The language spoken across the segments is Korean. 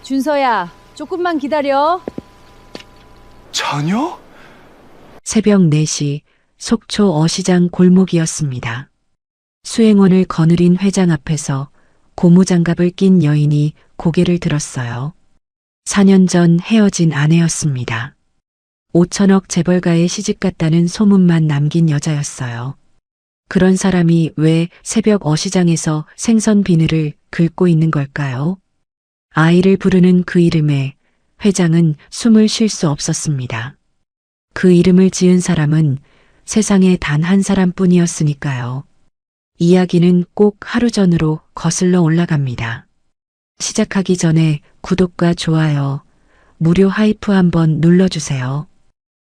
준서야, 조금만 기다려. 전혀? 새벽 4시 속초 어시장 골목이었습니다. 수행원을 거느린 회장 앞에서 고무장갑을 낀 여인이 고개를 들었어요. 4년 전 헤어진 아내였습니다. 5천억 재벌가에 시집갔다는 소문만 남긴 여자였어요. 그런 사람이 왜 새벽 어시장에서 생선 비늘을 긁고 있는 걸까요? 아이를 부르는 그 이름에 회장은 숨을 쉴 수 없었습니다. 그 이름을 지은 사람은 세상에 단 한 사람뿐이었으니까요. 이야기는 꼭 하루 전으로 거슬러 올라갑니다. 시작하기 전에 구독과 좋아요, 무료 하이프 한번 눌러주세요.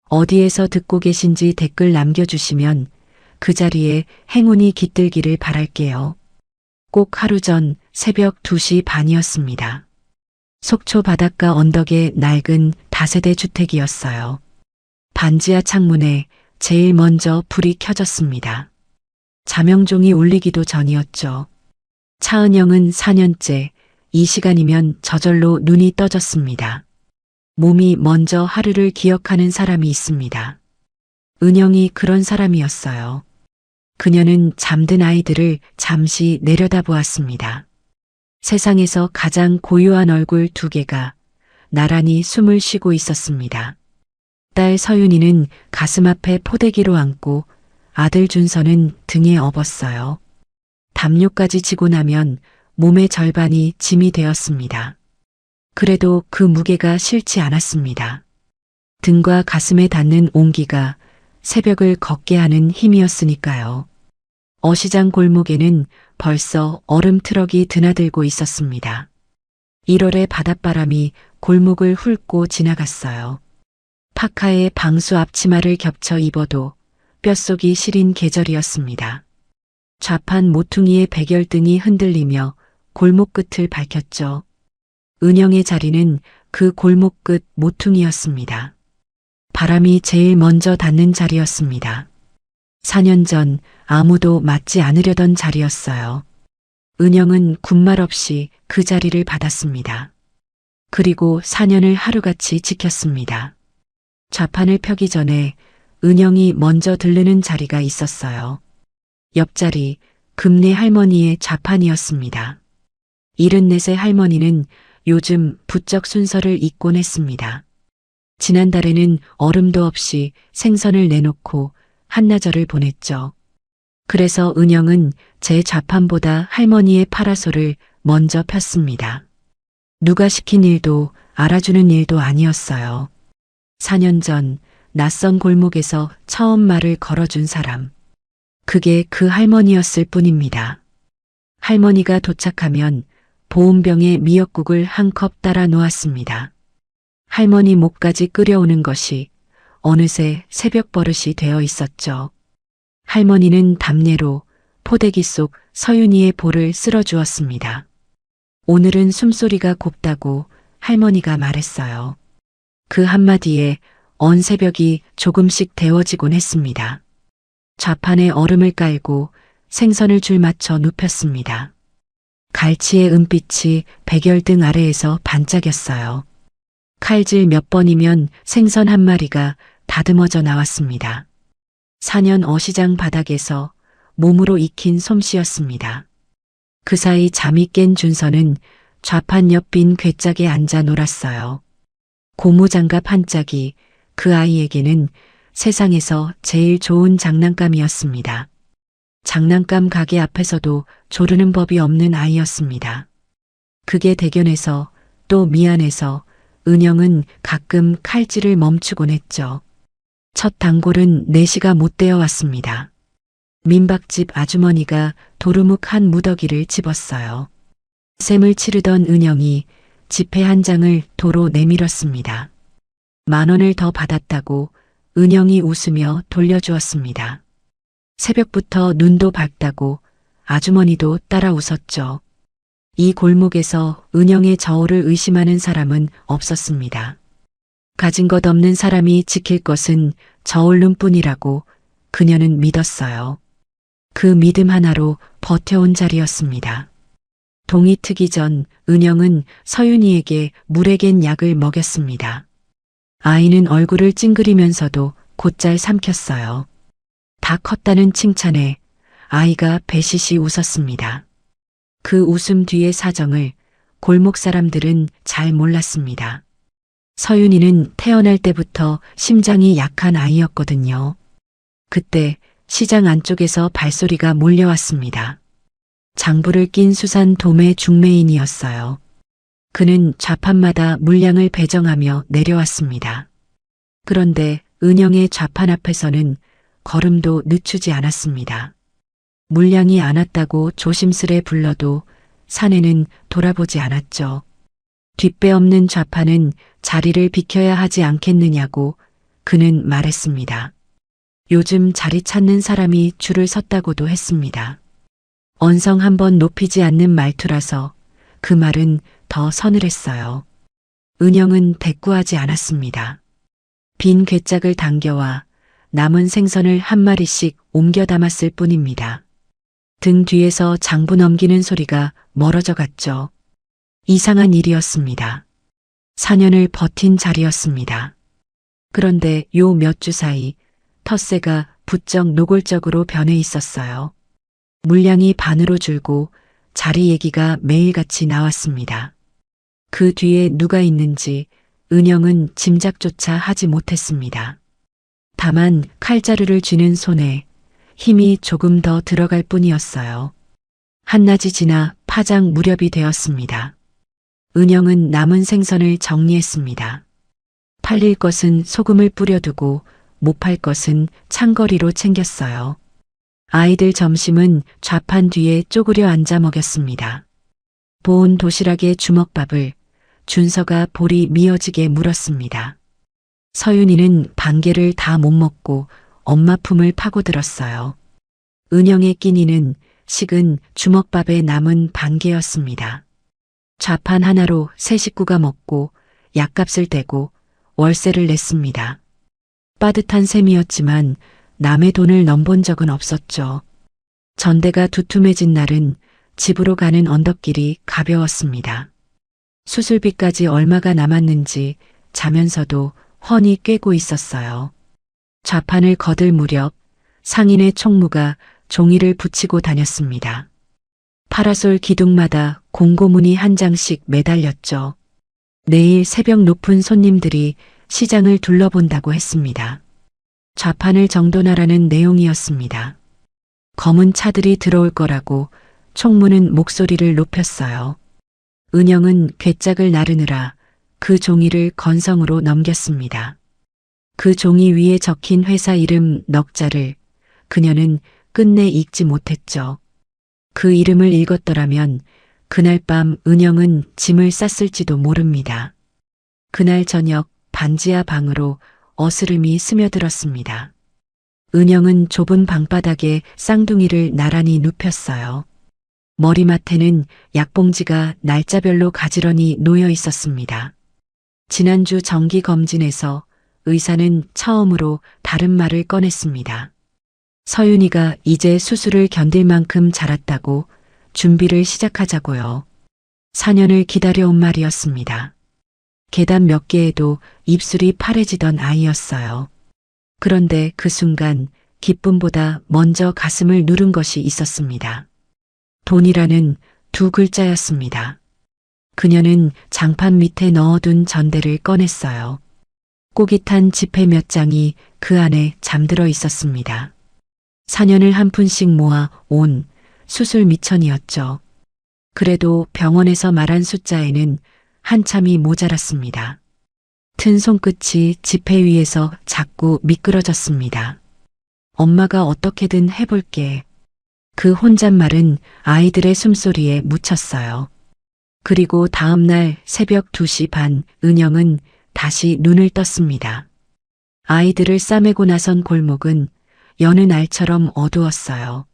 어디에서 듣고 계신지 댓글 남겨주시면 그 자리에 행운이 깃들기를 바랄게요. 꼭 하루 전 새벽 2시 반이었습니다. 속초 바닷가 언덕의 낡은 다세대 주택이었어요. 반지하 창문에 제일 먼저 불이 켜졌습니다. 자명종이 울리기도 전이었죠. 차은영은 4년째 이 시간이면 저절로 눈이 떠졌습니다. 몸이 먼저 하루를 기억하는 사람이 있습니다. 은영이 그런 사람이었어요. 그녀는 잠든 아이들을 잠시 내려다보았습니다. 세상에서 가장 고요한 얼굴 2개가 나란히 숨을 쉬고 있었습니다. 딸 서윤이는 가슴 앞에 포대기로 안고 아들 준서는 등에 업었어요. 담요까지 지고 나면 몸의 절반이 짐이 되었습니다. 그래도 그 무게가 싫지 않았습니다. 등과 가슴에 닿는 온기가 새벽을 걷게 하는 힘이었으니까요. 어시장 골목에는 벌써 얼음 트럭이 드나들고 있었습니다. 1월의 바닷바람이 골목을 훑고 지나갔어요. 파카에 방수 앞치마를 겹쳐 입어도 뼛속이 시린 계절이었습니다. 좌판 모퉁이의 백열등이 흔들리며 골목 끝을 밝혔죠. 은영의 자리는 그 골목 끝 모퉁이였습니다. 바람이 제일 먼저 닿는 자리였습니다. 4년 전 아무도 맞지 않으려던 자리였어요. 은영은 군말 없이 그 자리를 받았습니다. 그리고 4년을 하루같이 지켰습니다. 좌판을 펴기 전에 은영이 먼저 들르는 자리가 있었어요. 옆자리 금내 할머니의 좌판이었습니다. 74세 할머니는 요즘 부쩍 순서를 잊곤 했습니다. 지난달에는 얼음도 없이 생선을 내놓고 한나절을 보냈죠. 그래서 은영은 제 좌판보다 할머니의 파라솔을 먼저 폈습니다. 누가 시킨 일도 알아주는 일도 아니었어요. 4년 전 낯선 골목에서 처음 말을 걸어준 사람. 그게 그 할머니였을 뿐입니다. 할머니가 도착하면 보온병에 미역국을 한 컵 따라 놓았습니다. 할머니 목까지 끓여오는 것이 어느새 새벽 버릇이 되어 있었죠. 할머니는 담례로 포대기 속 서윤이의 볼을 쓸어주었습니다. 오늘은 숨소리가 곱다고 할머니가 말했어요. 그 한마디에 언 새벽이 조금씩 데워지곤 했습니다. 좌판에 얼음을 깔고 생선을 줄 맞춰 눕혔습니다. 갈치의 은빛이 백열등 아래에서 반짝였어요. 칼질 몇 번이면 생선 한 마리가 다듬어져 나왔습니다. 4년 어시장 바닥에서 몸으로 익힌 솜씨였습니다. 그 사이 잠이 깬 준서는 좌판 옆 빈 궤짝에 앉아 놀았어요. 고무장갑 한 짝이 그 아이에게는 세상에서 제일 좋은 장난감이었습니다. 장난감 가게 앞에서도 조르는 법이 없는 아이였습니다. 그게 대견해서 또 미안해서 은영은 가끔 칼질을 멈추곤 했죠. 첫 단골은 4시가 못 되어 왔습니다. 민박집 아주머니가 도루묵 한 무더기를 집었어요. 셈을 치르던 은영이 지폐 한 장을 도로 내밀었습니다. 10,000원을 더 받았다고 은영이 웃으며 돌려주었습니다. 새벽부터 눈도 밝다고 아주머니도 따라 웃었죠. 이 골목에서 은영의 저울을 의심하는 사람은 없었습니다. 가진 것 없는 사람이 지킬 것은 저울눈뿐이라고 그녀는 믿었어요. 그 믿음 하나로 버텨온 자리였습니다. 동이 트기 전 은영은 서윤이에게 물에 갠 약을 먹였습니다. 아이는 얼굴을 찡그리면서도 곧잘 삼켰어요. 다 컸다는 칭찬에 아이가 배시시 웃었습니다. 그 웃음 뒤의 사정을 골목 사람들은 잘 몰랐습니다. 서윤이는 태어날 때부터 심장이 약한 아이였거든요. 그때 시장 안쪽에서 발소리가 몰려왔습니다. 장부를 낀 수산 도매 중매인이었어요. 그는 좌판마다 물량을 배정하며 내려왔습니다. 그런데 은영의 좌판 앞에서는 걸음도 늦추지 않았습니다. 물량이 안 왔다고 조심스레 불러도 사내는 돌아보지 않았죠. 뒷배 없는 좌판은 자리를 비켜야 하지 않겠느냐고 그는 말했습니다. 요즘 자리 찾는 사람이 줄을 섰다고도 했습니다. 언성 한번 높이지 않는 말투라서 그 말은 더 서늘했어요. 은영은 대꾸하지 않았습니다. 빈 괴짝을 당겨와 남은 생선을 한 마리씩 옮겨 담았을 뿐입니다. 등 뒤에서 장부 넘기는 소리가 멀어져 갔죠. 이상한 일이었습니다. 4년을 버틴 자리였습니다. 그런데 요 몇 주 사이 텃세가 부쩍 노골적으로 변해 있었어요. 물량이 반으로 줄고 자리 얘기가 매일같이 나왔습니다. 그 뒤에 누가 있는지 은영은 짐작조차 하지 못했습니다. 다만 칼자루를 쥐는 손에 힘이 조금 더 들어갈 뿐이었어요. 한낮이 지나 파장 무렵이 되었습니다. 은영은 남은 생선을 정리했습니다. 팔릴 것은 소금을 뿌려두고 못 팔 것은 창거리로 챙겼어요. 아이들 점심은 좌판 뒤에 쪼그려 앉아 먹였습니다. 보온 도시락에 주먹밥을 준서가 볼이 미어지게 물었습니다. 서윤이는 반개를 다 못 먹고 엄마 품을 파고들었어요. 은영의 끼니는 식은 주먹밥에 남은 반개였습니다. 좌판 하나로 세 식구가 먹고 약값을 대고 월세를 냈습니다. 빠듯한 셈이었지만 남의 돈을 넘본 적은 없었죠. 전대가 두툼해진 날은 집으로 가는 언덕길이 가벼웠습니다. 수술비까지 얼마가 남았는지 자면서도 훤히 꿰고 있었어요. 좌판을 거들 무렵 상인의 총무가 종이를 붙이고 다녔습니다. 파라솔 기둥마다 공고문이 한 장씩 매달렸죠. 내일 새벽 높은 손님들이 시장을 둘러본다고 했습니다. 좌판을 정돈하라는 내용이었습니다. 검은 차들이 들어올 거라고 총무는 목소리를 높였어요. 은영은 괴짝을 나르느라 그 종이를 건성으로 넘겼습니다. 그 종이 위에 적힌 회사 이름 넉 자를 그녀는 끝내 읽지 못했죠. 그 이름을 읽었더라면 그날 밤 은영은 짐을 쌌을지도 모릅니다. 그날 저녁 반지하 방으로 어스름이 스며들었습니다. 은영은 좁은 방바닥에 쌍둥이를 나란히 눕혔어요. 머리맡에는 약봉지가 날짜별로 가지런히 놓여 있었습니다. 지난주 정기검진에서 의사는 처음으로 다른 말을 꺼냈습니다. 서윤이가 이제 수술을 견딜 만큼 자랐다고 준비를 시작하자고요. 4년을 기다려온 말이었습니다. 계단 몇 개에도 입술이 파래지던 아이였어요. 그런데 그 순간 기쁨보다 먼저 가슴을 누른 것이 있었습니다. 돈이라는 두 글자였습니다. 그녀는 장판 밑에 넣어둔 전대를 꺼냈어요. 꼬깃한 지폐 몇 장이 그 안에 잠들어 있었습니다. 4년을 한 푼씩 모아 온 수술 미천이었죠. 그래도 병원에서 말한 숫자에는 한참이 모자랐습니다. 튼 손끝이 지폐 위에서 자꾸 미끄러졌습니다. 엄마가 어떻게든 해볼게. 그 혼잣말은 아이들의 숨소리에 묻혔어요. 그리고 다음 날 새벽 2시 반 은영은 다시 눈을 떴습니다. 아이들을 싸매고 나선 골목은 여느 날처럼 어두웠어요.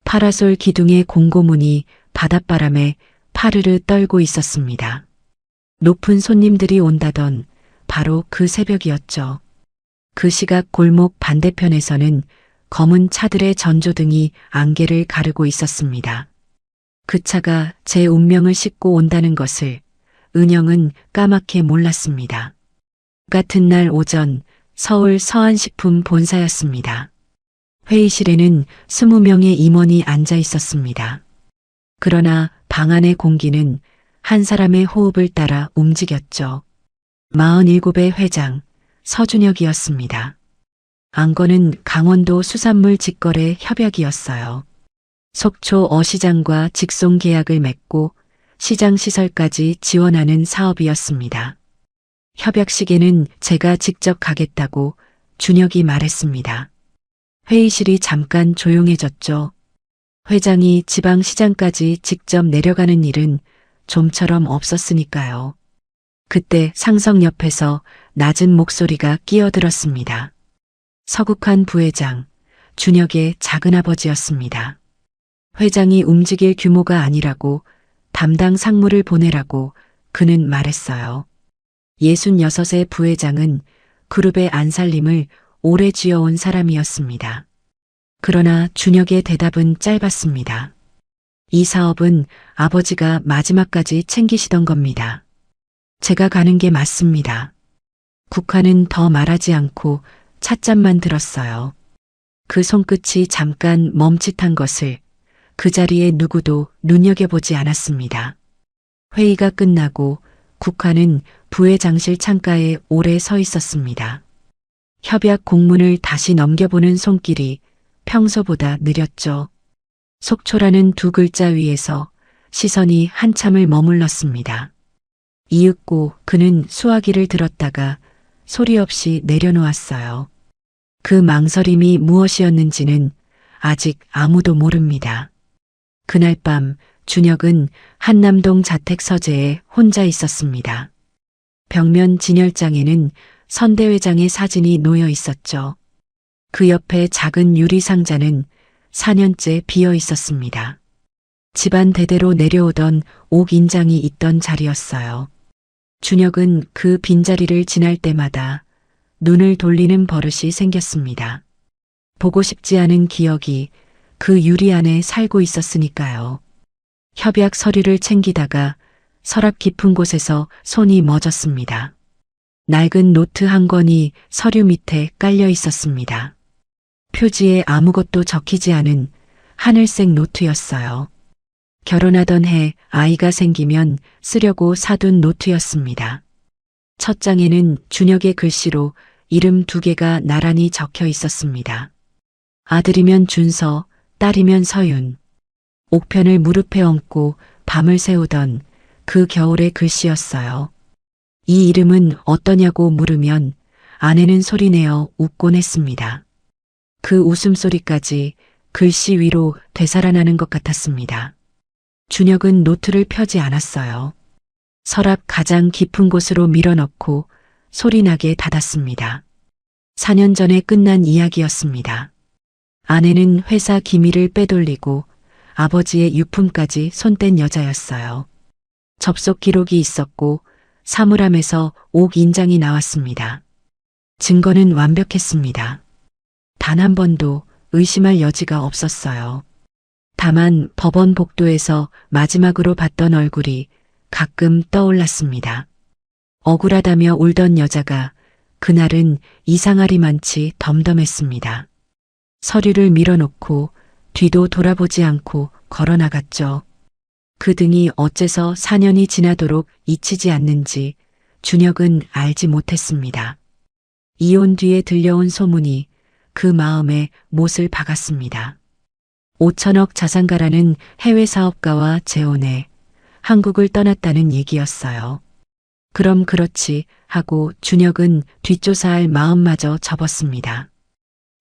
파라솔 기둥의 공고문이 바닷바람에 파르르 떨고 있었습니다. 높은 손님들이 온다던 바로 그 새벽이었죠. 그 시각 골목 반대편에서는 검은 차들의 전조등이 안개를 가르고 있었습니다. 그 차가 제 운명을 싣고 온다는 것을 은영은 까맣게 몰랐습니다. 같은 날 오전 서울 서한식품 본사였습니다. 회의실에는 20명의 임원이 앉아 있었습니다. 그러나 방 안의 공기는 한 사람의 호흡을 따라 움직였죠. 47의 회장 서준혁이었습니다. 안건은 강원도 수산물 직거래 협약이었어요. 속초 어시장과 직송 계약을 맺고 시장 시설까지 지원하는 사업이었습니다. 협약식에는 제가 직접 가겠다고 준혁이 말했습니다. 회의실이 잠깐 조용해졌죠. 회장이 지방시장까지 직접 내려가는 일은 좀처럼 없었으니까요. 그때 상석 옆에서 낮은 목소리가 끼어들었습니다. 서국환 부회장, 준혁의 작은아버지였습니다. 회장이 움직일 규모가 아니라고 담당 상무를 보내라고 그는 말했어요. 66의 부회장은 그룹의 안살림을 오래 쥐어온 사람이었습니다. 그러나 준혁의 대답은 짧았습니다. 이 사업은 아버지가 마지막까지 챙기시던 겁니다. 제가 가는 게 맞습니다. 국화는 더 말하지 않고 찻잔만 들었어요. 그 손끝이 잠깐 멈칫한 것을 그 자리에 누구도 눈여겨보지 않았습니다. 회의가 끝나고 국화는 부회장실 창가에 오래 서 있었습니다. 협약 공문을 다시 넘겨보는 손길이 평소보다 느렸죠. 속초라는 두 글자 위에서 시선이 한참을 머물렀습니다. 이윽고 그는 수화기를 들었다가 소리 없이 내려놓았어요. 그 망설임이 무엇이었는지는 아직 아무도 모릅니다. 그날 밤 준혁은 한남동 자택 서재에 혼자 있었습니다. 벽면 진열장에는 선대회장의 사진이 놓여 있었죠. 그 옆에 작은 유리 상자는 4년째 비어 있었습니다. 집안 대대로 내려오던 옥 인장이 있던 자리였어요. 준혁은 그 빈자리를 지날 때마다 눈을 돌리는 버릇이 생겼습니다. 보고 싶지 않은 기억이 그 유리 안에 살고 있었으니까요. 협약 서류를 챙기다가 서랍 깊은 곳에서 손이 멎었습니다. 낡은 노트 한 권이 서류 밑에 깔려 있었습니다. 표지에 아무것도 적히지 않은 하늘색 노트였어요. 결혼하던 해 아이가 생기면 쓰려고 사둔 노트였습니다. 첫 장에는 준혁의 글씨로 이름 2개가 나란히 적혀 있었습니다. 아들이면 준서, 딸이면 서윤. 옥편을 무릎에 얹고 밤을 새우던 그 겨울의 글씨였어요. 이 이름은 어떠냐고 물으면 아내는 소리내어 웃곤 했습니다. 그 웃음소리까지 글씨 위로 되살아나는 것 같았습니다. 준혁은 노트를 펴지 않았어요. 서랍 가장 깊은 곳으로 밀어넣고 소리나게 닫았습니다. 4년 전에 끝난 이야기였습니다. 아내는 회사 기밀을 빼돌리고 아버지의 유품까지 손댄 여자였어요. 접속 기록이 있었고 사물함에서 옥 인장이 나왔습니다. 증거는 완벽했습니다. 단 한 번도 의심할 여지가 없었어요. 다만 법원 복도에서 마지막으로 봤던 얼굴이 가끔 떠올랐습니다. 억울하다며 울던 여자가 그날은 이상하리만치 덤덤했습니다. 서류를 밀어놓고 뒤도 돌아보지 않고 걸어나갔죠. 그 등이 어째서 4년이 지나도록 잊히지 않는지 준혁은 알지 못했습니다. 이혼 뒤에 들려온 소문이 그 마음에 못을 박았습니다. 5천억 자산가라는 해외 사업가와 재혼해 한국을 떠났다는 얘기였어요. 그럼 그렇지 하고 준혁은 뒷조사할 마음마저 접었습니다.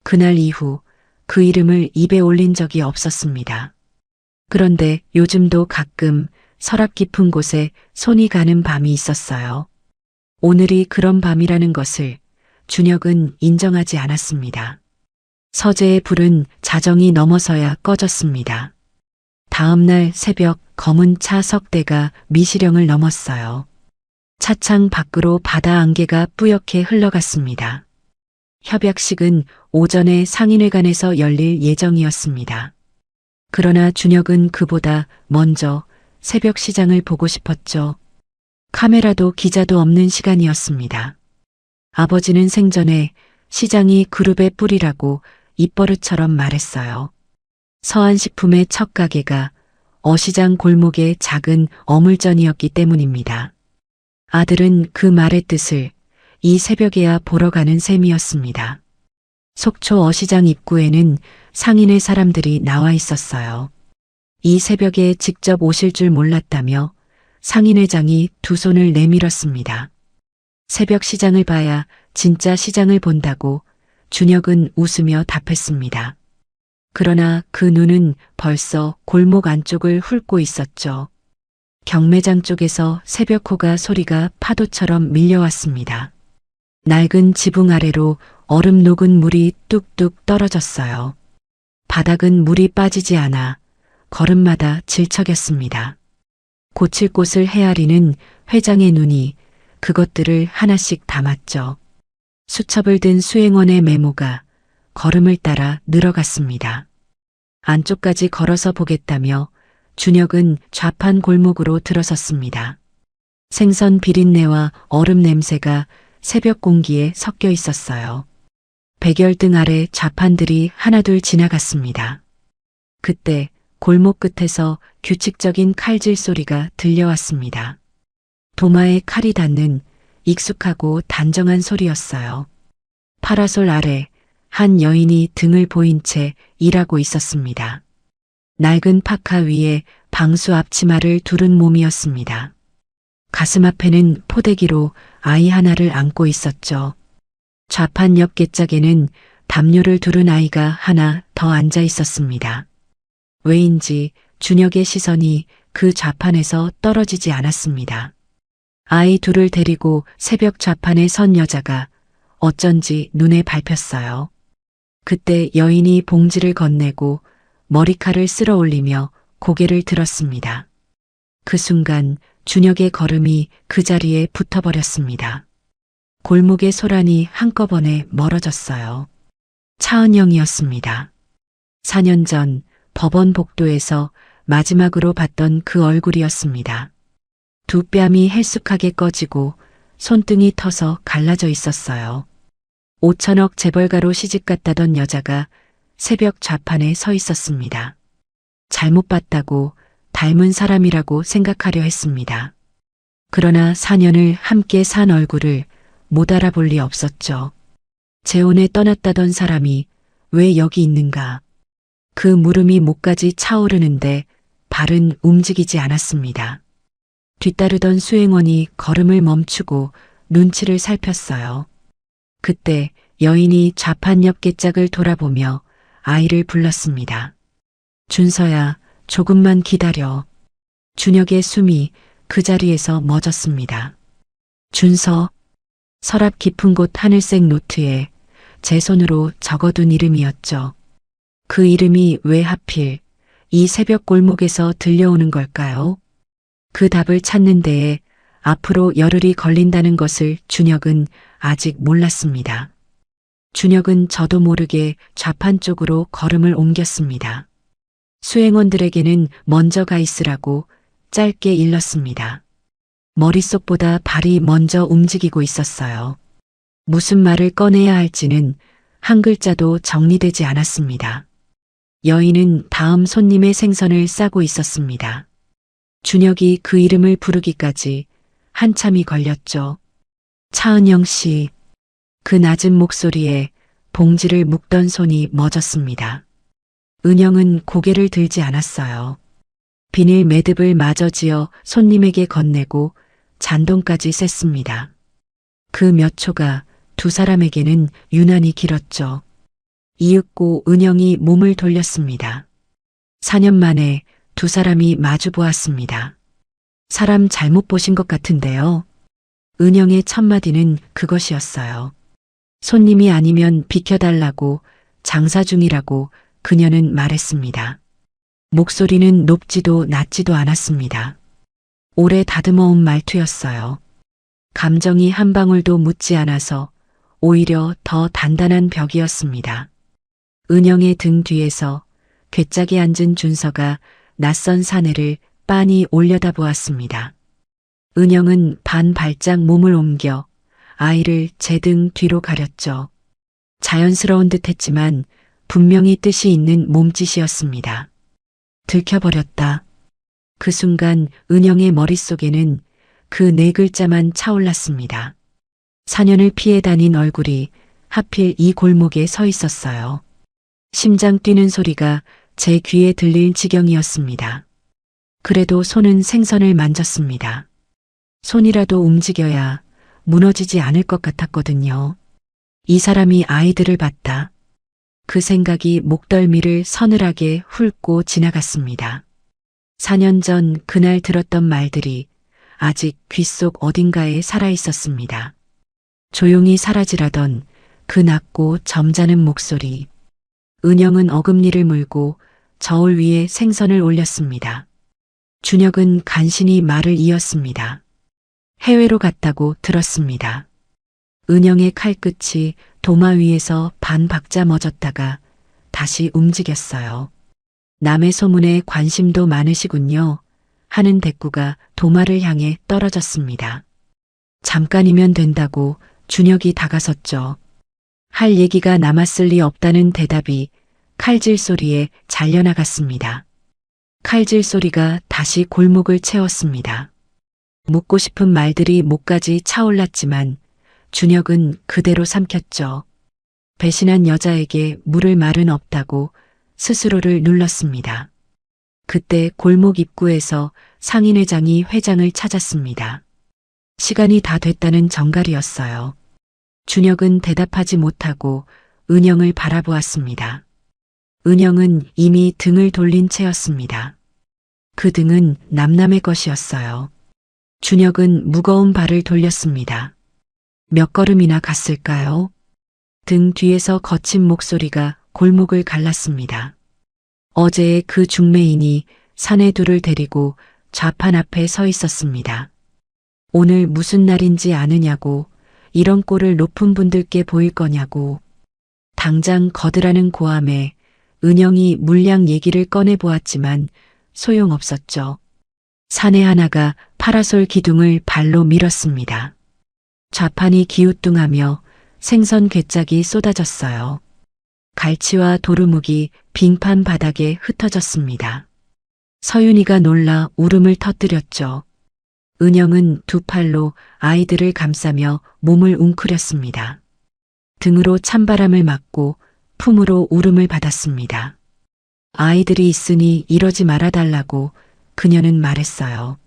그날 이후 그 이름을 입에 올린 적이 없었습니다. 그런데 요즘도 가끔 서랍 깊은 곳에 손이 가는 밤이 있었어요. 오늘이 그런 밤이라는 것을 준혁은 인정하지 않았습니다. 서재의 불은 자정이 넘어서야 꺼졌습니다. 다음 날 새벽 검은 차 석 대가 미시령을 넘었어요. 차창 밖으로 바다 안개가 뿌옇게 흘러갔습니다. 협약식은 오전에 상인회관에서 열릴 예정이었습니다. 그러나 준혁은 그보다 먼저 새벽 시장을 보고 싶었죠. 카메라도 기자도 없는 시간이었습니다. 아버지는 생전에 시장이 그룹의 뿌리라고 입버릇처럼 말했어요. 서한식품의 첫 가게가 어시장 골목의 작은 어물전이었기 때문입니다. 아들은 그 말의 뜻을 이 새벽에야 보러 가는 셈이었습니다. 속초 어시장 입구에는 상인의 사람들이 나와 있었어요. 이 새벽에 직접 오실 줄 몰랐다며 상인회장이 두 손을 내밀었습니다. 새벽 시장을 봐야 진짜 시장을 본다고 준혁은 웃으며 답했습니다. 그러나 그 눈은 벌써 골목 안쪽을 훑고 있었죠. 경매장 쪽에서 새벽호가 소리가 파도처럼 밀려왔습니다. 낡은 지붕 아래로 얼음 녹은 물이 뚝뚝 떨어졌어요. 바닥은 물이 빠지지 않아 걸음마다 질척였습니다. 고칠 곳을 헤아리는 회장의 눈이 그것들을 하나씩 담았죠. 수첩을 든 수행원의 메모가 걸음을 따라 늘어갔습니다. 안쪽까지 걸어서 보겠다며 준혁은 좌판 골목으로 들어섰습니다. 생선 비린내와 얼음 냄새가 새벽 공기에 섞여 있었어요. 백열등 아래 좌판들이 하나둘 지나갔습니다. 그때 골목 끝에서 규칙적인 칼질 소리가 들려왔습니다. 도마에 칼이 닿는 익숙하고 단정한 소리였어요. 파라솔 아래 한 여인이 등을 보인 채 일하고 있었습니다. 낡은 파카 위에 방수 앞치마를 두른 몸이었습니다. 가슴 앞에는 포대기로 아이 하나를 안고 있었죠. 좌판 옆 괴짝에는 담요를 두른 아이가 하나 더 앉아 있었습니다. 왜인지 준혁의 시선이 그 좌판에서 떨어지지 않았습니다. 아이 둘을 데리고 새벽 좌판에 선 여자가 어쩐지 눈에 밟혔어요. 그때 여인이 봉지를 건네고 머리칼을 쓸어 올리며 고개를 들었습니다. 그 순간 준혁의 걸음이 그 자리에 붙어버렸습니다. 골목의 소란이 한꺼번에 멀어졌어요. 차은영이었습니다. 4년 전 법원 복도에서 마지막으로 봤던 그 얼굴이었습니다. 두 뺨이 헬쑥하게 꺼지고 손등이 터서 갈라져 있었어요. 5천억 재벌가로 시집갔다던 여자가 새벽 좌판에 서 있었습니다. 잘못 봤다고 닮은 사람이라고 생각하려 했습니다. 그러나 4년을 함께 산 얼굴을 못 알아볼 리 없었죠. 재혼에 떠났다던 사람이 왜 여기 있는가? 그 물음이 목까지 차오르는데 발은 움직이지 않았습니다. 뒤따르던 수행원이 걸음을 멈추고 눈치를 살폈어요. 그때 여인이 좌판 옆 괴짝을 돌아보며 아이를 불렀습니다. 준서야, 조금만 기다려. 준혁의 숨이 그 자리에서 멎었습니다. 준서, 서랍 깊은 곳 하늘색 노트에 제 손으로 적어둔 이름이었죠. 그 이름이 왜 하필 이 새벽 골목에서 들려오는 걸까요? 그 답을 찾는 데에 앞으로 열흘이 걸린다는 것을 준혁은 아직 몰랐습니다. 준혁은 저도 모르게 좌판 쪽으로 걸음을 옮겼습니다. 수행원들에게는 먼저 가 있으라고 짧게 일렀습니다. 머릿속보다 발이 먼저 움직이고 있었어요. 무슨 말을 꺼내야 할지는 한 글자도 정리되지 않았습니다. 여인은 다음 손님의 생선을 싸고 있었습니다. 준혁이 그 이름을 부르기까지 한참이 걸렸죠. 차은영 씨. 그 낮은 목소리에 봉지를 묶던 손이 멎었습니다. 은영은 고개를 들지 않았어요. 비닐 매듭을 마저 지어 손님에게 건네고 잔돈까지 셌습니다. 그 몇 초가 두 사람에게는 유난히 길었죠. 이윽고 은영이 몸을 돌렸습니다. 4년 만에 두 사람이 마주 보았습니다. 사람 잘못 보신 것 같은데요. 은영의 첫마디는 그것이었어요. 손님이 아니면 비켜달라고 장사 중이라고 그녀는 말했습니다. 목소리는 높지도 낮지도 않았습니다. 오래 다듬어온 말투였어요. 감정이 한 방울도 묻지 않아서 오히려 더 단단한 벽이었습니다. 은영의 등 뒤에서 괴짝에 앉은 준서가 낯선 사내를 빤히 올려다보았습니다. 은영은 반 발짝 몸을 옮겨 아이를 제 등 뒤로 가렸죠. 자연스러운 듯 했지만 분명히 뜻이 있는 몸짓이었습니다. 들켜버렸다. 그 순간 은영의 머릿속에는 그 네 글자만 차올랐습니다. 4년을 피해 다닌 얼굴이 하필 이 골목에 서 있었어요. 심장 뛰는 소리가 제 귀에 들릴 지경이었습니다. 그래도 손은 생선을 만졌습니다. 손이라도 움직여야 무너지지 않을 것 같았거든요. 이 사람이 아이들을 봤다. 그 생각이 목덜미를 서늘하게 훑고 지나갔습니다. 4년 전 그날 들었던 말들이 아직 귓속 어딘가에 살아있었습니다. 조용히 사라지라던 그 낮고 점잖은 목소리. 은영은 어금니를 물고 저울 위에 생선을 올렸습니다. 준혁은 간신히 말을 이었습니다. 해외로 갔다고 들었습니다. 은영의 칼끝이 도마 위에서 반 박자 멎었다가 다시 움직였어요. 남의 소문에 관심도 많으시군요. 하는 대꾸가 도마를 향해 떨어졌습니다. 잠깐이면 된다고 준혁이 다가섰죠. 할 얘기가 남았을 리 없다는 대답이 칼질 소리에 잘려나갔습니다. 칼질 소리가 다시 골목을 채웠습니다. 묻고 싶은 말들이 목까지 차올랐지만 준혁은 그대로 삼켰죠. 배신한 여자에게 물을 말은 없다고 스스로를 눌렀습니다. 그때 골목 입구에서 상인회장이 회장을 찾았습니다. 시간이 다 됐다는 정갈이었어요. 준혁은 대답하지 못하고 은영을 바라보았습니다. 은영은 이미 등을 돌린 채였습니다. 그 등은 남남의 것이었어요. 준혁은 무거운 발을 돌렸습니다. 몇 걸음이나 갔을까요? 등 뒤에서 거친 목소리가 골목을 갈랐습니다. 어제의 그 중매인이 사내 둘을 데리고 좌판 앞에 서 있었습니다. 오늘 무슨 날인지 아느냐고, 이런 꼴을 높은 분들께 보일 거냐고. 당장 거드라는 고함에 은영이 물량 얘기를 꺼내보았지만 소용없었죠. 사내 하나가 파라솔 기둥을 발로 밀었습니다. 좌판이 기우뚱하며 생선 괴짝이 쏟아졌어요. 갈치와 도루묵이 빙판 바닥에 흩어졌습니다. 서윤이가 놀라 울음을 터뜨렸죠. 은영은 두 팔로 아이들을 감싸며 몸을 웅크렸습니다. 등으로 찬바람을 맞고 품으로 울음을 받았습니다. 아이들이 있으니 이러지 말아달라고 그녀는 말했어요.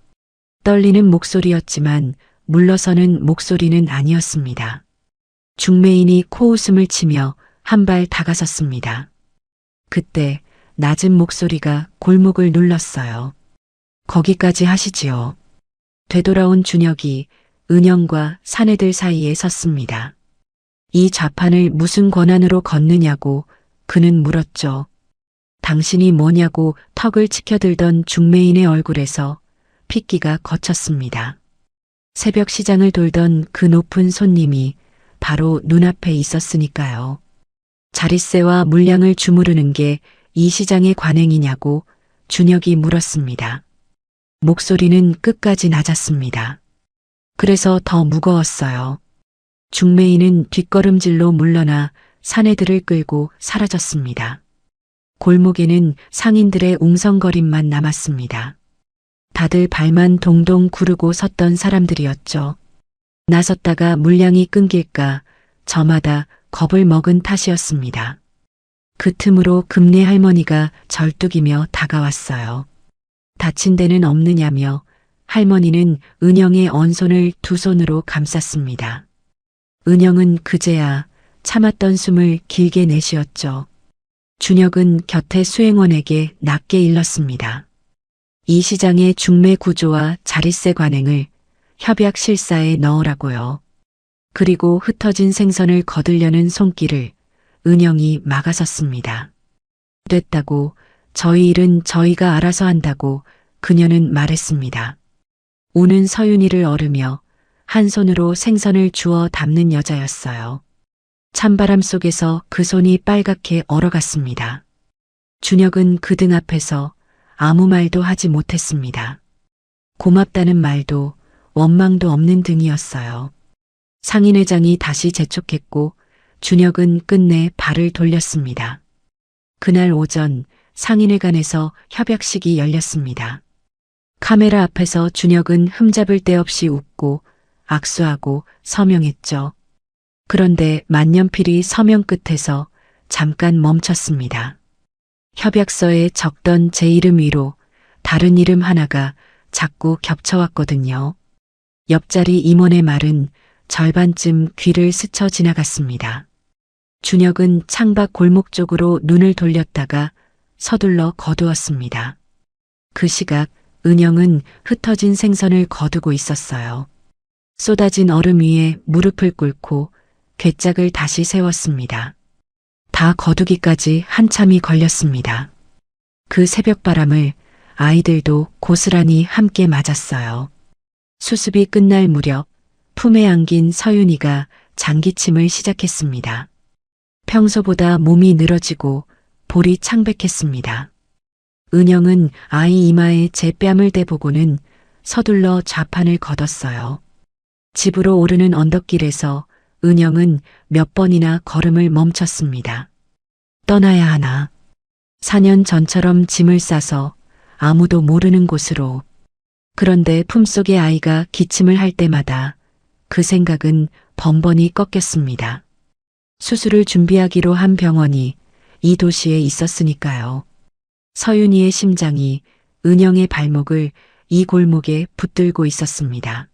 떨리는 목소리였지만 물러서는 목소리는 아니었습니다. 중매인이 코웃음을 치며 한 발 다가섰습니다. 그때 낮은 목소리가 골목을 눌렀어요. 거기까지 하시지요. 되돌아온 준혁이 은영과 사내들 사이에 섰습니다. 이 좌판을 무슨 권한으로 걷느냐고 그는 물었죠. 당신이 뭐냐고 턱을 치켜들던 중매인의 얼굴에서 핏기가 거쳤습니다. 새벽 시장을 돌던 그 높은 손님이 바로 눈앞에 있었으니까요. 자릿세와 물량을 주무르는 게 이 시장의 관행이냐고 준혁이 물었습니다. 목소리는 끝까지 낮았습니다. 그래서 더 무거웠어요. 중매인은 뒷걸음질로 물러나 사내들을 끌고 사라졌습니다. 골목에는 상인들의 웅성거림만 남았습니다. 다들 발만 동동 구르고 섰던 사람들이었죠. 나섰다가 물량이 끊길까 저마다 겁을 먹은 탓이었습니다. 그 틈으로 금내 할머니가 절뚝이며 다가왔어요. 다친 데는 없느냐며 할머니는 은영의 언손을 두 손으로 감쌌습니다. 은영은 그제야 참았던 숨을 길게 내쉬었죠. 준혁은 곁에 수행원에게 낮게 일렀습니다. 이 시장의 중매 구조와 자릿세 관행을 협약 실사에 넣으라고요. 그리고 흩어진 생선을 거들려는 손길을 은영이 막아섰습니다. 됐다고, 저희 일은 저희가 알아서 한다고 그녀는 말했습니다. 우는 서윤이를 어르며 한 손으로 생선을 주워 담는 여자였어요. 찬바람 속에서 그 손이 빨갛게 얼어갔습니다. 준혁은 그 등 앞에서 아무 말도 하지 못했습니다. 고맙다는 말도 원망도 없는 등이었어요. 상인회장이 다시 재촉했고 준혁은 끝내 발을 돌렸습니다. 그날 오전 상인회관에서 협약식이 열렸습니다. 카메라 앞에서 준혁은 흠잡을 데 없이 웃고 악수하고 서명했죠. 그런데 만년필이 서명 끝에서 잠깐 멈췄습니다. 협약서에 적던 제 이름 위로 다른 이름 하나가 자꾸 겹쳐왔거든요. 옆자리 임원의 말은 절반쯤 귀를 스쳐 지나갔습니다. 준혁은 창밖 골목 쪽으로 눈을 돌렸다가 서둘러 거두었습니다. 그 시각 은영은 흩어진 생선을 거두고 있었어요. 쏟아진 얼음 위에 무릎을 꿇고 괴짝을 다시 세웠습니다. 다 거두기까지 한참이 걸렸습니다. 그 새벽바람을 아이들도 고스란히 함께 맞았어요. 수습이 끝날 무렵 품에 안긴 서윤이가 장기침을 시작했습니다. 평소보다 몸이 늘어지고 볼이 창백했습니다. 은영은 아이 이마에 제 뺨을 대보고는 서둘러 좌판을 걷었어요. 집으로 오르는 언덕길에서 은영은 몇 번이나 걸음을 멈췄습니다. 떠나야 하나. 4년 전처럼 짐을 싸서 아무도 모르는 곳으로. 그런데 품속의 아이가 기침을 할 때마다 그 생각은 번번이 꺾였습니다. 수술을 준비하기로 한 병원이 이 도시에 있었으니까요. 서윤이의 심장이 은영의 발목을 이 골목에 붙들고 있었습니다.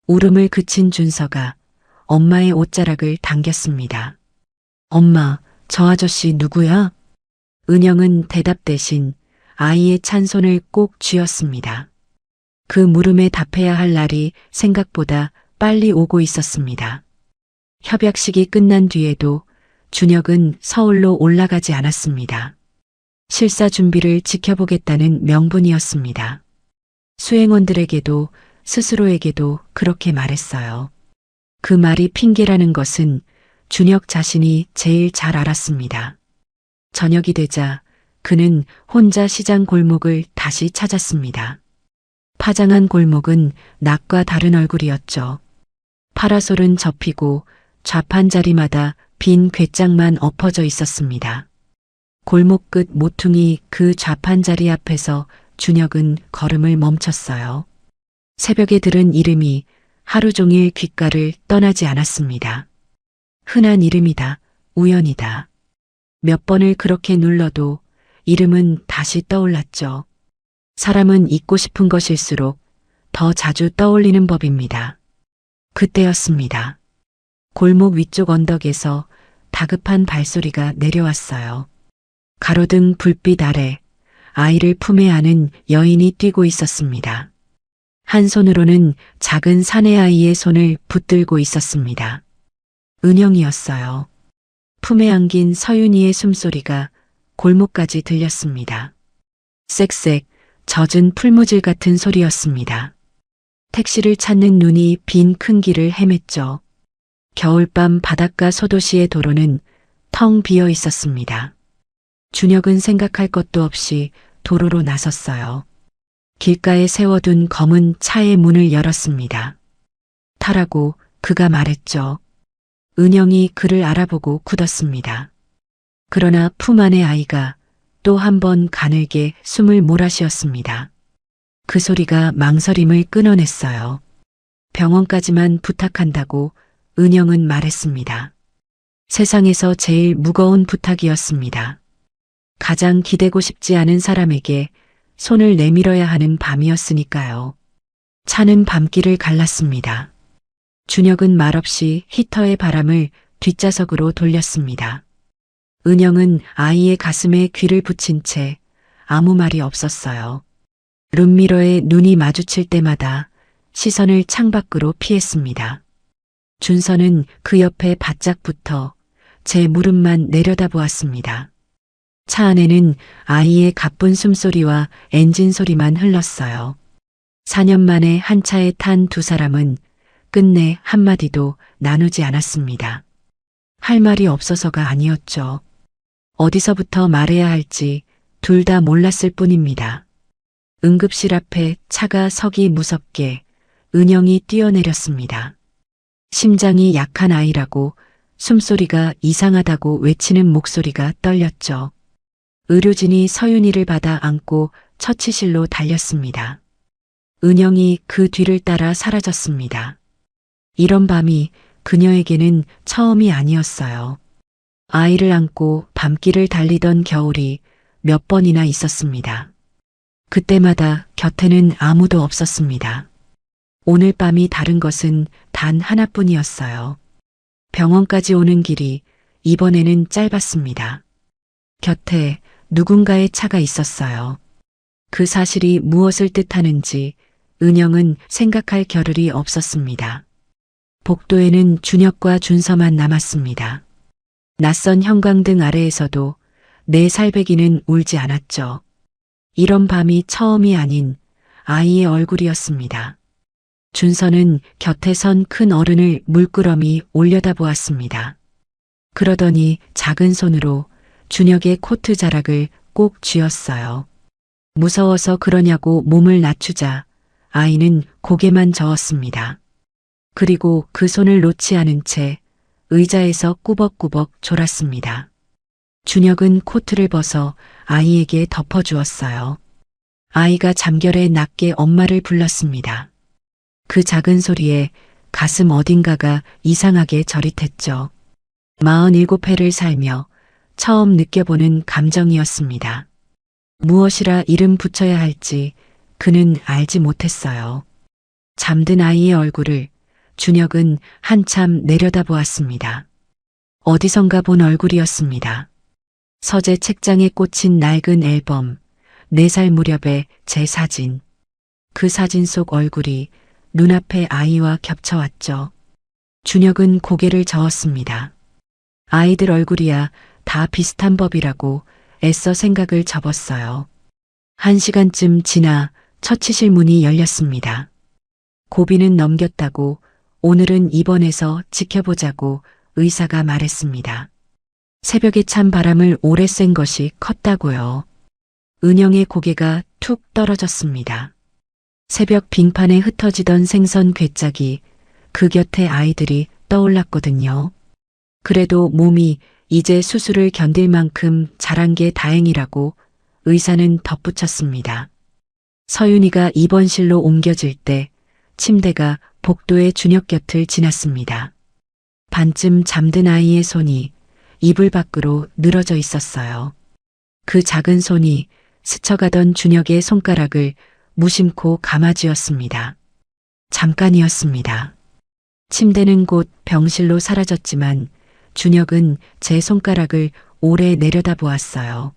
울음을 그친 준서가 엄마의 옷자락을 당겼습니다. 엄마, 저 아저씨 누구야? 은영은 대답 대신 아이의 찬 손을 꼭 쥐었습니다. 그 물음에 답해야 할 날이 생각보다 빨리 오고 있었습니다. 협약식이 끝난 뒤에도 준혁은 서울로 올라가지 않았습니다. 실사 준비를 지켜보겠다는 명분이었습니다. 수행원들에게도 스스로에게도 그렇게 말했어요. 그 말이 핑계라는 것은 준혁 자신이 제일 잘 알았습니다. 저녁이 되자 그는 혼자 시장 골목을 다시 찾았습니다. 파장한 골목은 낮과 다른 얼굴이었죠. 파라솔은 접히고 좌판 자리마다 빈 괴짝만 엎어져 있었습니다. 골목 끝 모퉁이 그 좌판 자리 앞에서 준혁은 걸음을 멈췄어요. 새벽에 들은 이름이 하루 종일 귓가를 떠나지 않았습니다. 흔한 이름이다. 우연이다. 몇 번을 그렇게 눌러도 이름은 다시 떠올랐죠. 사람은 잊고 싶은 것일수록 더 자주 떠올리는 법입니다. 그때였습니다. 골목 위쪽 언덕에서 다급한 발소리가 내려왔어요. 가로등 불빛 아래 아이를 품에 안은 여인이 뛰고 있었습니다. 한 손으로는 작은 사내아이의 손을 붙들고 있었습니다. 은영이었어요. 품에 안긴 서윤이의 숨소리가 골목까지 들렸습니다. 쌕쌕 젖은 풀무질 같은 소리였습니다. 택시를 찾는 눈이 빈 큰 길을 헤맸죠. 겨울밤 바닷가 소도시의 도로는 텅 비어 있었습니다. 준혁은 생각할 것도 없이 도로로 나섰어요. 길가에 세워둔 검은 차의 문을 열었습니다. 타라고 그가 말했죠. 은영이 그를 알아보고 굳었습니다. 그러나 품 안의 아이가 또 한 번 가늘게 숨을 몰아쉬었습니다. 그 소리가 망설임을 끊어냈어요. 병원까지만 부탁한다고 은영은 말했습니다. 세상에서 제일 무거운 부탁이었습니다. 가장 기대고 싶지 않은 사람에게 손을 내밀어야 하는 밤이었으니까요. 차는 밤길을 갈랐습니다. 준혁은 말없이 히터의 바람을 뒷좌석으로 돌렸습니다. 은영은 아이의 가슴에 귀를 붙인 채 아무 말이 없었어요. 룸미러에 눈이 마주칠 때마다 시선을 창밖으로 피했습니다. 준서는 그 옆에 바짝 붙어 제 무릎만 내려다보았습니다. 차 안에는 아이의 가쁜 숨소리와 엔진 소리만 흘렀어요. 4년 만에 한 차에 탄 두 사람은 끝내 한마디도 나누지 않았습니다. 할 말이 없어서가 아니었죠. 어디서부터 말해야 할지 둘 다 몰랐을 뿐입니다. 응급실 앞에 차가 서기 무섭게 은영이 뛰어내렸습니다. 심장이 약한 아이라고 숨소리가 이상하다고 외치는 목소리가 떨렸죠. 의료진이 서윤이를 받아 안고 처치실로 달렸습니다. 은영이 그 뒤를 따라 사라졌습니다. 이런 밤이 그녀에게는 처음이 아니었어요. 아이를 안고 밤길을 달리던 겨울이 몇 번이나 있었습니다. 그때마다 곁에는 아무도 없었습니다. 오늘 밤이 다른 것은 단 하나뿐이었어요. 병원까지 오는 길이 이번에는 짧았습니다. 곁에 누군가의 차가 있었어요. 그 사실이 무엇을 뜻하는지 은영은 생각할 겨를이 없었습니다. 복도에는 준혁과 준서만 남았습니다. 낯선 형광등 아래에서도 내 살배기는 울지 않았죠. 이런 밤이 처음이 아닌 아이의 얼굴이었습니다. 준서는 곁에 선 큰 어른을 물끄러미 올려다보았습니다. 그러더니 작은 손으로 준혁의 코트 자락을 꼭 쥐었어요. 무서워서 그러냐고 몸을 낮추자 아이는 고개만 저었습니다. 그리고 그 손을 놓지 않은 채 의자에서 꾸벅꾸벅 졸았습니다. 준혁은 코트를 벗어 아이에게 덮어주었어요. 아이가 잠결에 낮게 엄마를 불렀습니다. 그 작은 소리에 가슴 어딘가가 이상하게 저릿했죠. 47회를 살며 처음 느껴보는 감정이었습니다. 무엇이라 이름 붙여야 할지 그는 알지 못했어요. 잠든 아이의 얼굴을 준혁은 한참 내려다보았습니다. 어디선가 본 얼굴이었습니다. 서재 책장에 꽂힌 낡은 앨범, 4살 무렵의 제 사진. 그 사진 속 얼굴이 눈앞에 아이와 겹쳐왔죠. 준혁은 고개를 저었습니다. 아이들 얼굴이야 다 비슷한 법이라고 애써 생각을 접었어요. 1시간쯤 지나 처치실 문이 열렸습니다. 고비는 넘겼다고 오늘은 입원해서 지켜보자고 의사가 말했습니다. 새벽에 찬 바람을 오래 쐰 것이 컸다고요. 은영의 고개가 툭 떨어졌습니다. 새벽 빙판에 흩어지던 생선 괴짝이 그 곁에 아이들이 떠올랐거든요. 그래도 몸이 이제 수술을 견딜 만큼 자란 게 다행이라고 의사는 덧붙였습니다. 서윤이가 입원실로 옮겨질 때 침대가 복도의 준혁 곁을 지났습니다. 반쯤 잠든 아이의 손이 이불 밖으로 늘어져 있었어요. 그 작은 손이 스쳐가던 준혁의 손가락을 무심코 감아쥐었습니다. 잠깐이었습니다. 침대는 곧 병실로 사라졌지만 준혁은 제 손가락을 오래 내려다보았어요.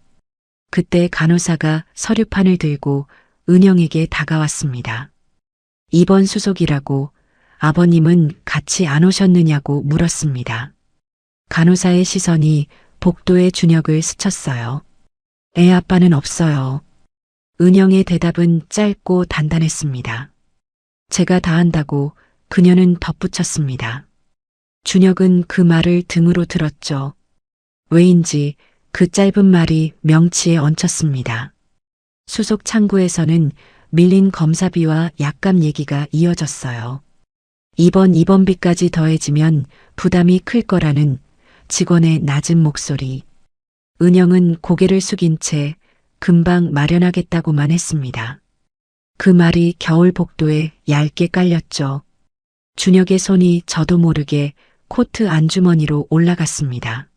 그때 간호사가 서류판을 들고 은영에게 다가왔습니다. 입원 수속이라고 아버님은 같이 안 오셨느냐고 물었습니다. 간호사의 시선이 복도의 준혁을 스쳤어요. 애 아빠는 없어요. 은영의 대답은 짧고 단단했습니다. 제가 다 한다고 그녀는 덧붙였습니다. 준혁은 그 말을 등으로 들었죠. 왜인지 그 짧은 말이 명치에 얹혔습니다. 수속 창구에서는 밀린 검사비와 약값 얘기가 이어졌어요. 이번 입원비까지 더해지면 부담이 클 거라는 직원의 낮은 목소리. 은영은 고개를 숙인 채 금방 마련하겠다고만 했습니다. 그 말이 겨울 복도에 얇게 깔렸죠. 준혁의 손이 저도 모르게 코트 안주머니로 올라갔습니다.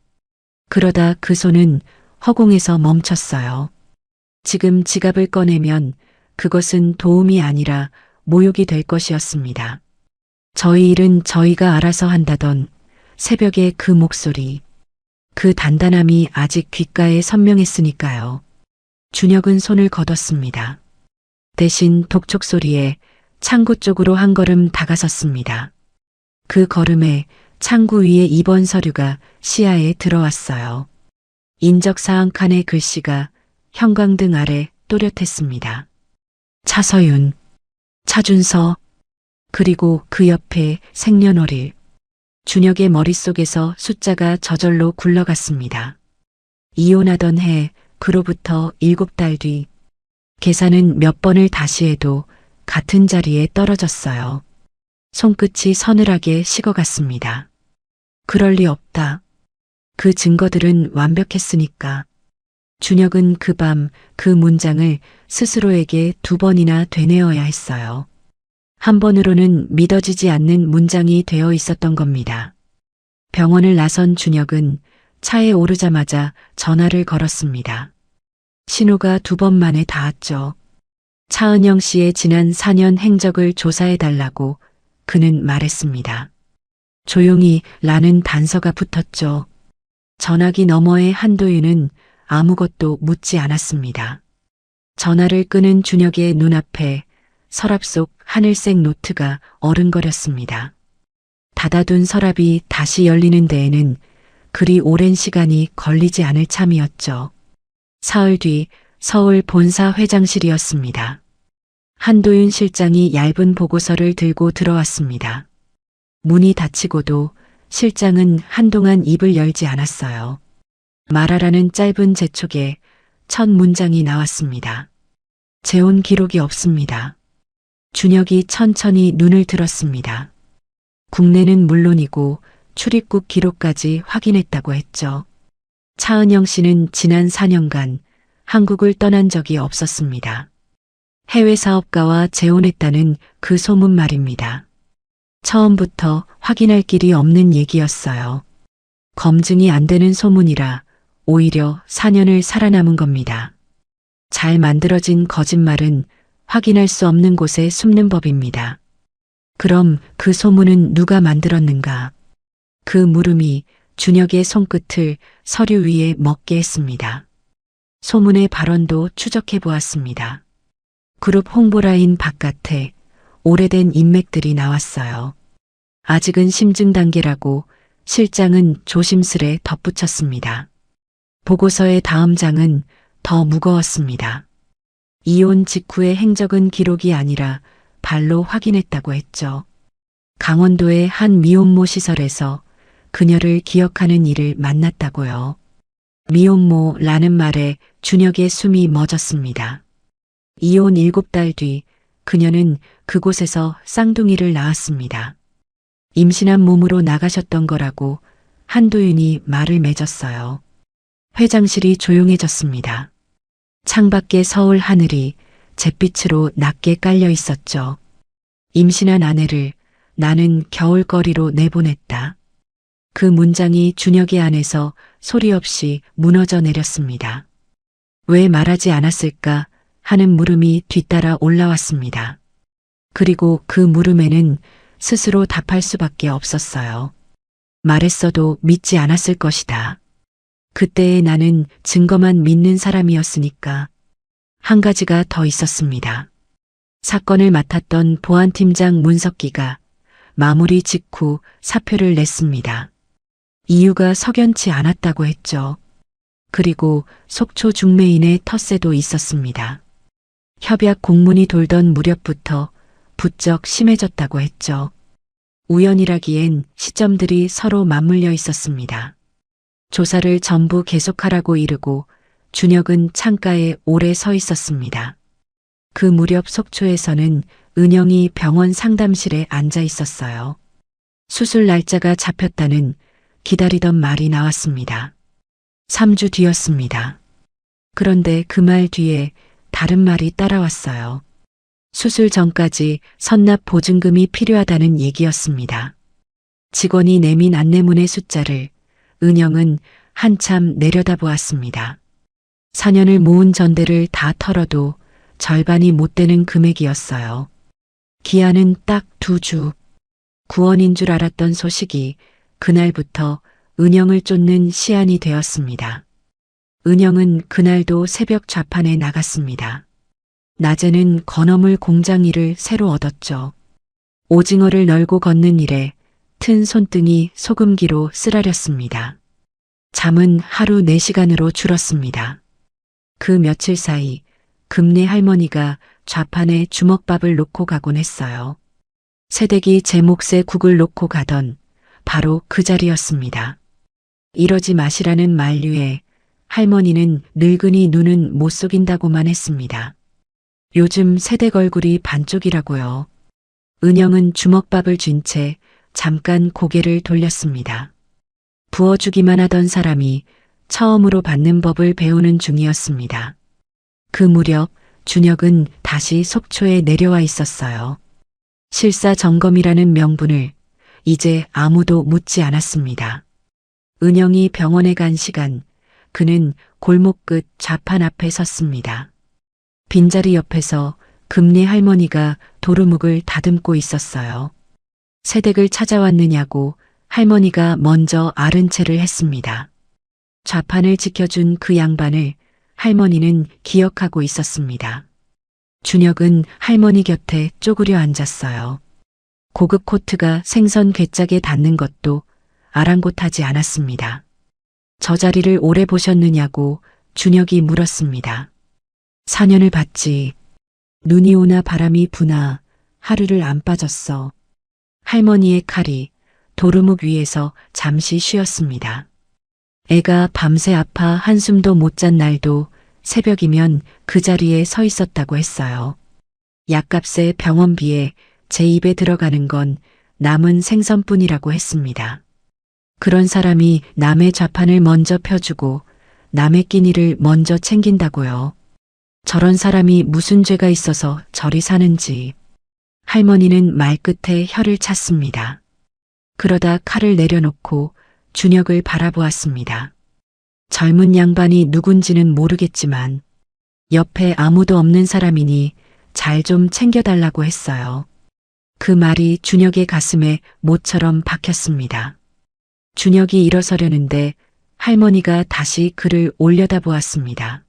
그러다 그 손은 허공에서 멈췄어요. 지금 지갑을 꺼내면 그것은 도움이 아니라 모욕이 될 것이었습니다. 저희 일은 저희가 알아서 한다던 새벽의 그 목소리. 그 단단함이 아직 귓가에 선명했으니까요. 준혁은 손을 걷었습니다. 대신 독촉 소리에 창구 쪽으로 한 걸음 다가섰습니다. 그 걸음에 창구 위에 입원 서류가 시야에 들어왔어요. 인적사항 칸의 글씨가 형광등 아래 또렷했습니다. 차서윤, 차준서, 그리고 그 옆에 생년월일. 준혁의 머릿속에서 숫자가 저절로 굴러갔습니다. 이혼하던 해 그로부터 7달 뒤 계산은 몇 번을 다시 해도 같은 자리에 떨어졌어요. 손끝이 서늘하게 식어갔습니다. 그럴 리 없다. 그 증거들은 완벽했으니까. 준혁은 그 밤 그 문장을 스스로에게 2번이나 되뇌어야 했어요. 한 번으로는 믿어지지 않는 문장이 되어 있었던 겁니다. 병원을 나선 준혁은 차에 오르자마자 전화를 걸었습니다. 신호가 2번 만에 닿았죠. 차은영 씨의 지난 4년 행적을 조사해달라고 그는 말했습니다. 조용히 라는 단서가 붙었죠. 전화기 너머의 한도윤은 아무것도 묻지 않았습니다. 전화를 끄는 준혁의 눈앞에 서랍 속 하늘색 노트가 어른거렸습니다. 닫아둔 서랍이 다시 열리는 데에는 그리 오랜 시간이 걸리지 않을 참이었죠. 사흘 뒤 서울 본사 회장실이었습니다. 한도윤 실장이 얇은 보고서를 들고 들어왔습니다. 문이 닫히고도 실장은 한동안 입을 열지 않았어요. 말하라는 짧은 재촉에 첫 문장이 나왔습니다. 재혼 기록이 없습니다. 준혁이 천천히 눈을 들었습니다. 국내는 물론이고 출입국 기록까지 확인했다고 했죠. 차은영 씨는 지난 4년간 한국을 떠난 적이 없었습니다. 해외 사업가와 재혼했다는 그 소문 말입니다. 처음부터 확인할 길이 없는 얘기였어요. 검증이 안 되는 소문이라 오히려 4년을 살아남은 겁니다. 잘 만들어진 거짓말은 확인할 수 없는 곳에 숨는 법입니다. 그럼 그 소문은 누가 만들었는가? 그 물음이 준혁의 손끝을 서류 위에 먹게 했습니다. 소문의 발언도 추적해 보았습니다. 그룹 홍보라인 바깥에 오래된 인맥들이 나왔어요. 아직은 심증 단계라고 실장은 조심스레 덧붙였습니다. 보고서의 다음 장은 더 무거웠습니다. 이혼 직후의 행적은 기록이 아니라 발로 확인했다고 했죠. 강원도의 한 미혼모 시설에서 그녀를 기억하는 이를 만났다고요. 미혼모라는 말에 준혁의 숨이 멎었습니다. 이혼 7달 뒤 그녀는 그곳에서 쌍둥이를 낳았습니다. 임신한 몸으로 나가셨던 거라고 한도윤이 말을 맺었어요. 회장실이 조용해졌습니다. 창밖에 서울 하늘이 잿빛으로 낮게 깔려 있었죠. 임신한 아내를 나는 겨울거리로 내보냈다. 그 문장이 준혁의 안에서 소리 없이 무너져 내렸습니다. 왜 말하지 않았을까 하는 물음이 뒤따라 올라왔습니다. 그리고 그 물음에는 스스로 답할 수밖에 없었어요. 말했어도 믿지 않았을 것이다. 그때의 나는 증거만 믿는 사람이었으니까. 한 가지가 더 있었습니다. 사건을 맡았던 보안팀장 문석기가 마무리 직후 사표를 냈습니다. 이유가 석연치 않았다고 했죠. 그리고 속초 중매인의 텃세도 있었습니다. 협약 공문이 돌던 무렵부터 부쩍 심해졌다고 했죠. 우연이라기엔 시점들이 서로 맞물려 있었습니다. 조사를 전부 계속하라고 이르고 준혁은 창가에 오래 서 있었습니다. 그 무렵 속초에서는 은영이 병원 상담실에 앉아 있었어요. 수술 날짜가 잡혔다는 기다리던 말이 나왔습니다. 3주 뒤였습니다. 그런데 그 말 뒤에 다른 말이 따라왔어요. 수술 전까지 선납 보증금이 필요하다는 얘기였습니다. 직원이 내민 안내문의 숫자를 은영은 한참 내려다보았습니다. 4년을 모은 전대를 다 털어도 절반이 못 되는 금액이었어요. 기한은 딱 2주. 구원인 줄 알았던 소식이 그날부터 은영을 쫓는 시안이 되었습니다. 은영은 그날도 새벽 좌판에 나갔습니다. 낮에는 건어물 공장 일을 새로 얻었죠. 오징어를 널고 걷는 일에 튼 손등이 소금기로 쓰라렸습니다. 잠은 하루 4시간으로 줄었습니다. 그 며칠 사이 금내 할머니가 좌판에 주먹밥을 놓고 가곤 했어요. 새댁이 제 몫에 국을 놓고 가던 바로 그 자리였습니다. 이러지 마시라는 만류에 할머니는 늙은이 눈은 못 속인다고만 했습니다. 요즘 새댁 얼굴이 반쪽이라고요. 은영은 주먹밥을 쥔 채 잠깐 고개를 돌렸습니다. 부어주기만 하던 사람이 처음으로 받는 법을 배우는 중이었습니다. 그 무렵 준혁은 다시 속초에 내려와 있었어요. 실사 점검이라는 명분을 이제 아무도 묻지 않았습니다. 은영이 병원에 간 시간, 그는 골목 끝 좌판 앞에 섰습니다. 빈자리 옆에서 금리 할머니가 도루묵을 다듬고 있었어요. 새댁을 찾아왔느냐고 할머니가 먼저 아른체를 했습니다. 좌판을 지켜준 그 양반을 할머니는 기억하고 있었습니다. 준혁은 할머니 곁에 쪼그려 앉았어요. 고급 코트가 생선 괴짝에 닿는 것도 아랑곳하지 않았습니다. 저 자리를 오래 보셨느냐고 준혁이 물었습니다. 4년을 봤지. 눈이 오나 바람이 부나 하루를 안 빠졌어. 할머니의 칼이 도루묵 위에서 잠시 쉬었습니다. 애가 밤새 아파 한숨도 못 잔 날도 새벽이면 그 자리에 서 있었다고 했어요. 약값에 병원비에 제 입에 들어가는 건 남은 생선뿐이라고 했습니다. 그런 사람이 남의 좌판을 먼저 펴주고 남의 끼니를 먼저 챙긴다고요. 저런 사람이 무슨 죄가 있어서 저리 사는지. 할머니는 말끝에 혀를 찼습니다. 그러다 칼을 내려놓고 준혁을 바라보았습니다. 젊은 양반이 누군지는 모르겠지만 옆에 아무도 없는 사람이니 잘 좀 챙겨달라고 했어요. 그 말이 준혁의 가슴에 못처럼 박혔습니다. 준혁이 일어서려는데 할머니가 다시 그를 올려다보았습니다.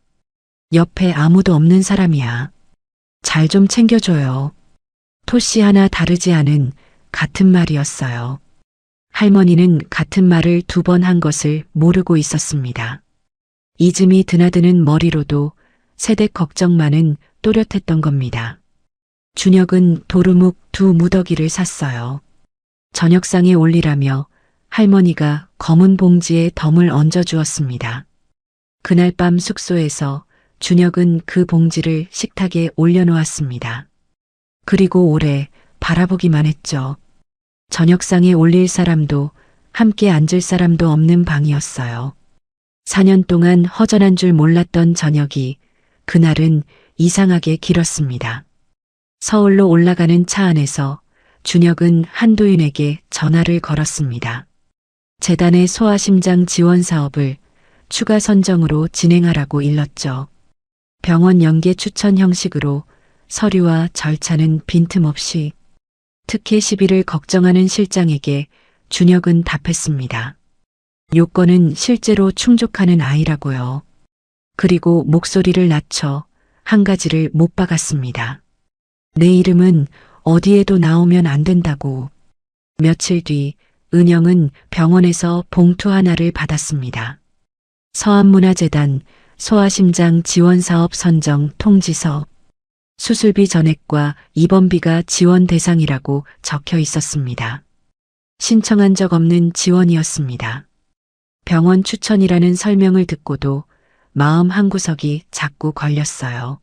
옆에 아무도 없는 사람이야. 잘 좀 챙겨줘요. 토씨 하나 다르지 않은 같은 말이었어요. 할머니는 같은 말을 2번 한 것을 모르고 있었습니다. 이즘이 드나드는 머리로도 새댁 걱정만은 또렷했던 겁니다. 준혁은 도루묵 2 무더기를 샀어요. 저녁상에 올리라며 할머니가 검은 봉지에 덤을 얹어주었습니다. 그날 밤 숙소에서 준혁은 그 봉지를 식탁에 올려놓았습니다. 그리고 오래 바라보기만 했죠. 저녁상에 올릴 사람도 함께 앉을 사람도 없는 방이었어요. 4년 동안 허전한 줄 몰랐던 저녁이 그날은 이상하게 길었습니다. 서울로 올라가는 차 안에서 준혁은 한도윤에게 전화를 걸었습니다. 재단의 소아심장 지원 사업을 추가 선정으로 진행하라고 일렀죠. 병원 연계 추천 형식으로 서류와 절차는 빈틈없이. 특혜 시비를 걱정하는 실장에게 준혁은 답했습니다. 요건은 실제로 충족하는 아이라고요. 그리고 목소리를 낮춰 한 가지를 못 박았습니다. 내 이름은 어디에도 나오면 안 된다고. 며칠 뒤 은영은 병원에서 봉투 하나를 받았습니다. 서한문화재단 소아심장 지원사업 선정 통지서. 수술비 전액과 입원비가 지원 대상이라고 적혀 있었습니다. 신청한 적 없는 지원이었습니다. 병원 추천이라는 설명을 듣고도 마음 한구석이 자꾸 걸렸어요.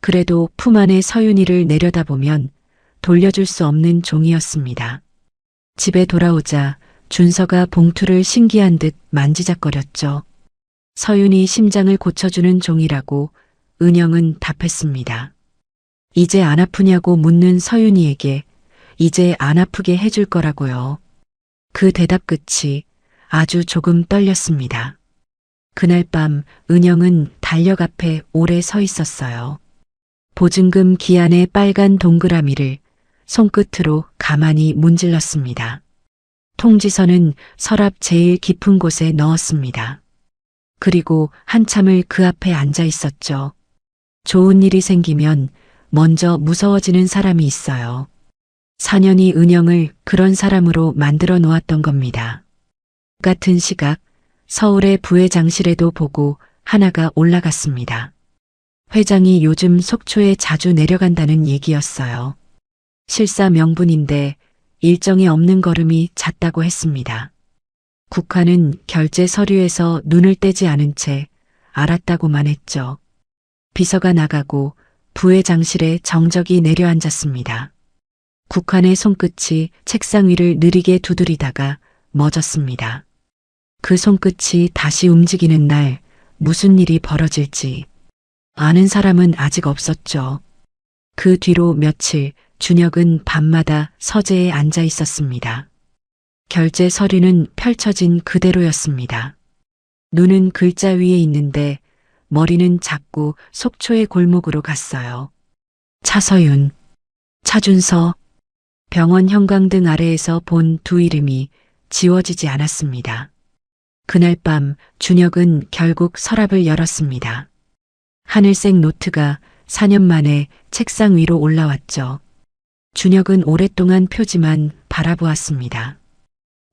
그래도 품 안에 서윤이를 내려다보면 돌려줄 수 없는 종이었습니다. 집에 돌아오자 준서가 봉투를 신기한 듯 만지작거렸죠. 서윤이 심장을 고쳐주는 종이라고 은영은 답했습니다. 이제 안 아프냐고 묻는 서윤이에게 이제 안 아프게 해줄 거라고요. 그 대답 끝이 아주 조금 떨렸습니다. 그날 밤 은영은 달력 앞에 오래 서 있었어요. 보증금 기한의 빨간 동그라미를 손끝으로 가만히 문질렀습니다. 통지서는 서랍 제일 깊은 곳에 넣었습니다. 그리고 한참을 그 앞에 앉아 있었죠. 좋은 일이 생기면 먼저 무서워지는 사람이 있어요. 4년이 은영을 그런 사람으로 만들어 놓았던 겁니다. 같은 시각 서울의 부회장실에도 보고 하나가 올라갔습니다. 회장이 요즘 속초에 자주 내려간다는 얘기였어요. 실사 명분인데 일정이 없는 걸음이 잦다고 했습니다. 국화는 결제 서류에서 눈을 떼지 않은 채 알았다고만 했죠. 비서가 나가고 부회장실에 정적이 내려앉았습니다. 국환의 손끝이 책상 위를 느리게 두드리다가 멎었습니다. 그 손끝이 다시 움직이는 날 무슨 일이 벌어질지 아는 사람은 아직 없었죠. 그 뒤로 며칠 준혁은 밤마다 서재에 앉아 있었습니다. 결제 서류는 펼쳐진 그대로였습니다. 눈은 글자 위에 있는데 머리는 자꾸 속초의 골목으로 갔어요. 차서윤, 차준서, 병원 형광등 아래에서 본 두 이름이 지워지지 않았습니다. 그날 밤 준혁은 결국 서랍을 열었습니다. 하늘색 노트가 4년 만에 책상 위로 올라왔죠. 준혁은 오랫동안 표지만 바라보았습니다.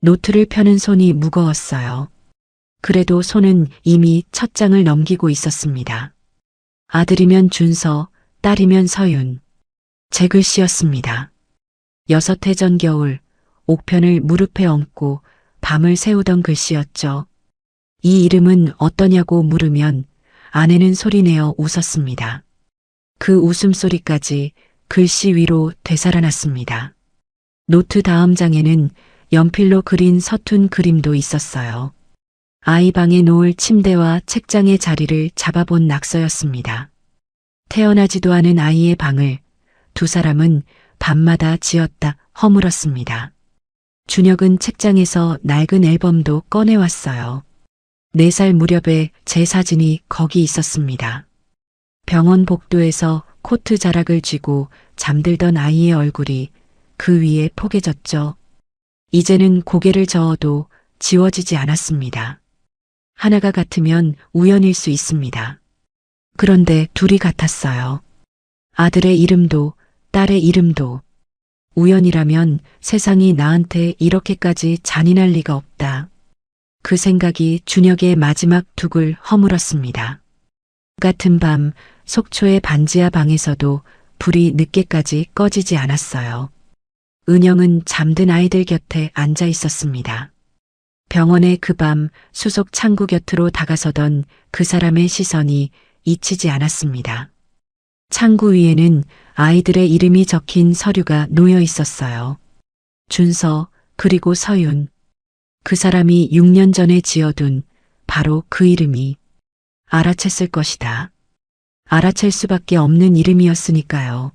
노트를 펴는 손이 무거웠어요. 그래도 손은 이미 첫 장을 넘기고 있었습니다. 아들이면 준서, 딸이면 서윤. 제 글씨였습니다. 6해 전 겨울 옥편을 무릎에 얹고 밤을 새우던 글씨였죠. 이 이름은 어떠냐고 물으면 아내는 소리내어 웃었습니다. 그 웃음소리까지 글씨 위로 되살아났습니다. 노트 다음 장에는 연필로 그린 서툰 그림도 있었어요. 아이 방에 놓을 침대와 책장의 자리를 잡아본 낙서였습니다. 태어나지도 않은 아이의 방을 두 사람은 밤마다 지었다 허물었습니다. 준혁은 책장에서 낡은 앨범도 꺼내왔어요. 4살 무렵에 제 사진이 거기 있었습니다. 병원 복도에서 코트 자락을 쥐고 잠들던 아이의 얼굴이 그 위에 포개졌죠. 이제는 고개를 저어도 지워지지 않았습니다. 하나가 같으면 우연일 수 있습니다. 그런데 둘이 같았어요. 아들의 이름도 딸의 이름도. 우연이라면 세상이 나한테 이렇게까지 잔인할 리가 없다. 그 생각이 준혁의 마지막 둑을 허물었습니다. 같은 밤 속초의 반지하 방에서도 불이 늦게까지 꺼지지 않았어요. 은영은 잠든 아이들 곁에 앉아 있었습니다. 병원의 그 밤 수속 창구 곁으로 다가서던 그 사람의 시선이 잊히지 않았습니다. 창구 위에는 아이들의 이름이 적힌 서류가 놓여 있었어요. 준서, 그리고 서윤. 그 사람이 6년 전에 지어둔 바로 그 이름이 알아챘을 것이다. 알아챌 수밖에 없는 이름이었으니까요.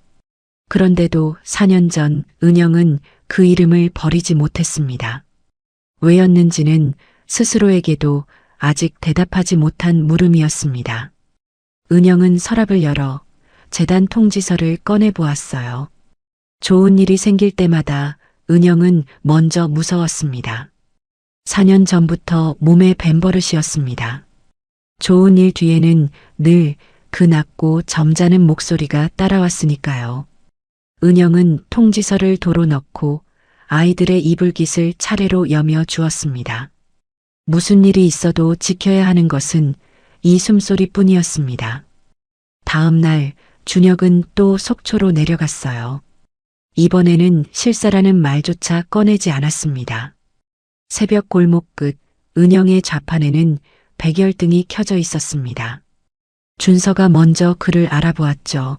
그런데도 4년 전 은영은 그 이름을 버리지 못했습니다. 왜였는지는 스스로에게도 아직 대답하지 못한 물음이었습니다. 은영은 서랍을 열어 재단 통지서를 꺼내보았어요. 좋은 일이 생길 때마다 은영은 먼저 무서웠습니다. 4년 전부터 몸에 밴 버릇이었습니다. 좋은 일 뒤에는 늘 그 낮고 점잖은 목소리가 따라왔으니까요. 은영은 통지서를 도로 넣고 아이들의 이불깃을 차례로 여며 주었습니다. 무슨 일이 있어도 지켜야 하는 것은 이 숨소리뿐이었습니다. 다음 날 준혁은 또 속초로 내려갔어요. 이번에는 실사라는 말조차 꺼내지 않았습니다. 새벽 골목 끝 은영의 좌판에는 백열등이 켜져 있었습니다. 준서가 먼저 그를 알아보았죠.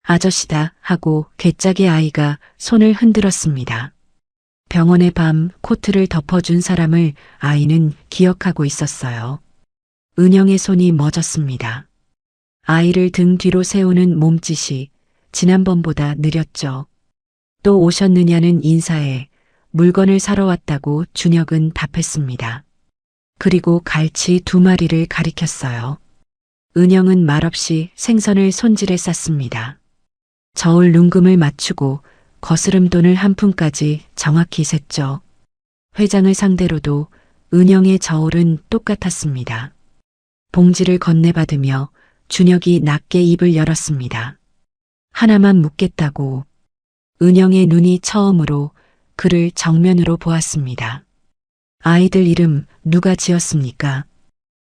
아저씨다 하고 괴짝의 아이가 손을 흔들었습니다. 병원의 밤 코트를 덮어준 사람을 아이는 기억하고 있었어요. 은영의 손이 멎었습니다. 아이를 등 뒤로 세우는 몸짓이 지난번보다 느렸죠. 또 오셨느냐는 인사에 물건을 사러 왔다고 준혁은 답했습니다. 그리고 갈치 2마리를 가리켰어요. 은영은 말없이 생선을 손질해 쌌습니다. 저울 눈금을 맞추고 거스름돈을 한 푼까지 정확히 셌죠. 회장을 상대로도 은영의 저울은 똑같았습니다. 봉지를 건네받으며 준혁이 낮게 입을 열었습니다. 하나만 묻겠다고. 은영의 눈이 처음으로 그를 정면으로 보았습니다. 아이들 이름 누가 지었습니까?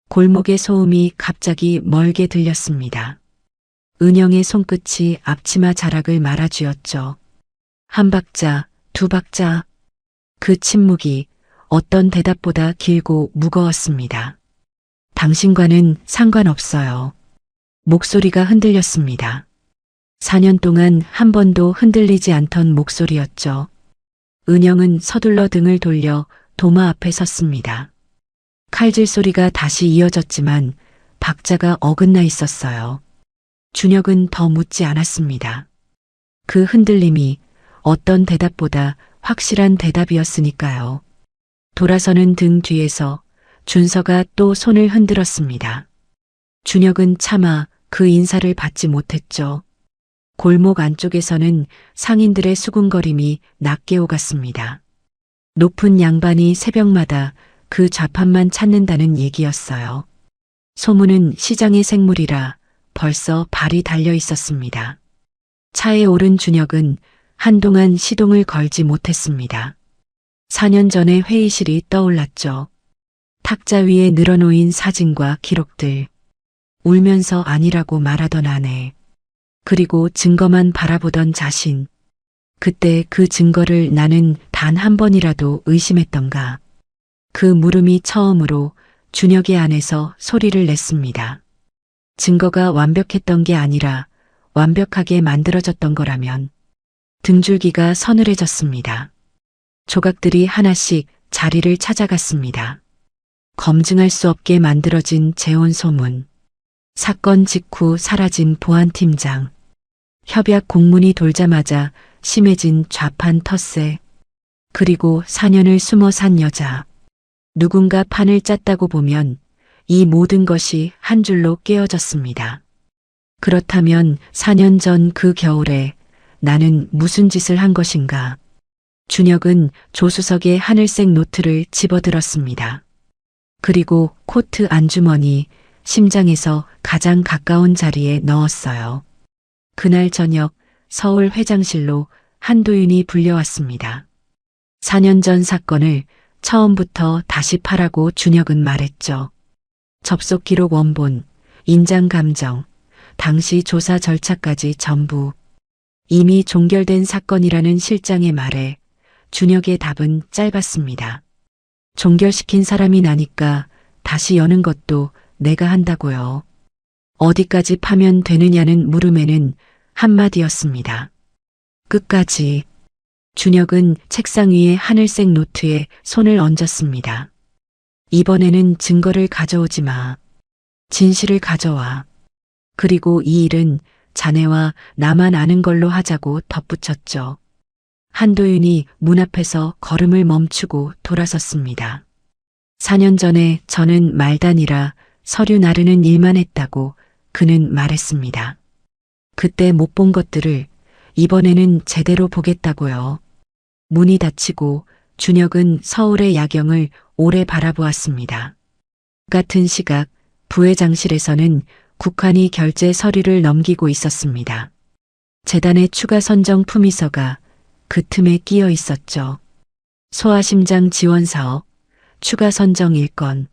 골목의 소음이 갑자기 멀게 들렸습니다. 은영의 손끝이 앞치마 자락을 말아쥐었죠. 한 박자, 2박자. 그 침묵이 어떤 대답보다 길고 무거웠습니다. 당신과는 상관없어요. 목소리가 흔들렸습니다. 4년 동안 한 번도 흔들리지 않던 목소리였죠. 은영은 서둘러 등을 돌려 도마 앞에 섰습니다. 칼질 소리가 다시 이어졌지만 박자가 어긋나 있었어요. 준혁은 더 묻지 않았습니다. 그 흔들림이 어떤 대답보다 확실한 대답이었으니까요. 돌아서는 등 뒤에서 준서가 또 손을 흔들었습니다. 준혁은 차마 그 인사를 받지 못했죠. 골목 안쪽에서는 상인들의 수군거림이 낮게 오갔습니다. 높은 양반이 새벽마다 그 좌판만 찾는다는 얘기였어요. 소문은 시장의 생물이라 벌써 발이 달려 있었습니다. 차에 오른 준혁은 한동안 시동을 걸지 못했습니다. 4년 전의 회의실이 떠올랐죠. 탁자 위에 늘어놓인 사진과 기록들. 울면서 아니라고 말하던 아내. 그리고 증거만 바라보던 자신. 그때 그 증거를 나는 단 한 번이라도 의심했던가. 그 물음이 처음으로 준혁의 안에서 소리를 냈습니다. 증거가 완벽했던 게 아니라 완벽하게 만들어졌던 거라면. 등줄기가 서늘해졌습니다. 조각들이 하나씩 자리를 찾아갔습니다. 검증할 수 없게 만들어진 재혼 소문. 사건 직후 사라진 보안팀장. 협약 공문이 돌자마자 심해진 좌판 텃세. 그리고 4년을 숨어 산 여자. 누군가 판을 짰다고 보면 이 모든 것이 한 줄로 깨어졌습니다. 그렇다면 4년 전 그 겨울에 나는 무슨 짓을 한 것인가? 준혁은 조수석의 하늘색 노트를 집어들었습니다. 그리고 코트 안주머니, 심장에서 가장 가까운 자리에 넣었어요. 그날 저녁 서울 회장실로 한도윤이 불려왔습니다. 4년 전 사건을 처음부터 다시 파라고 준혁은 말했죠. 접속 기록 원본, 인장 감정, 당시 조사 절차까지 전부. 이미 종결된 사건이라는 실장의 말에 준혁의 답은 짧았습니다. 종결시킨 사람이 나니까 다시 여는 것도 내가 한다고요. 어디까지 파면 되느냐는 물음에는 한마디였습니다. 끝까지. 준혁은 책상 위에 하늘색 노트에 손을 얹었습니다. 이번에는 증거를 가져오지 마. 진실을 가져와. 그리고 이 일은 자네와 나만 아는 걸로 하자고 덧붙였죠. 한도윤이 문 앞에서 걸음을 멈추고 돌아섰습니다. 4년 전에 저는 말단이라 서류 나르는 일만 했다고 그는 말했습니다. 그때 못 본 것들을 이번에는 제대로 보겠다고요. 문이 닫히고 준혁은 서울의 야경을 오래 바라보았습니다. 같은 시각 부회장실에서는 국환이 결제 서류를 넘기고 있었습니다. 재단의 추가 선정 품위서가 그 틈에 끼어 있었죠. 소아심장 지원 사업, 추가 선정 1건.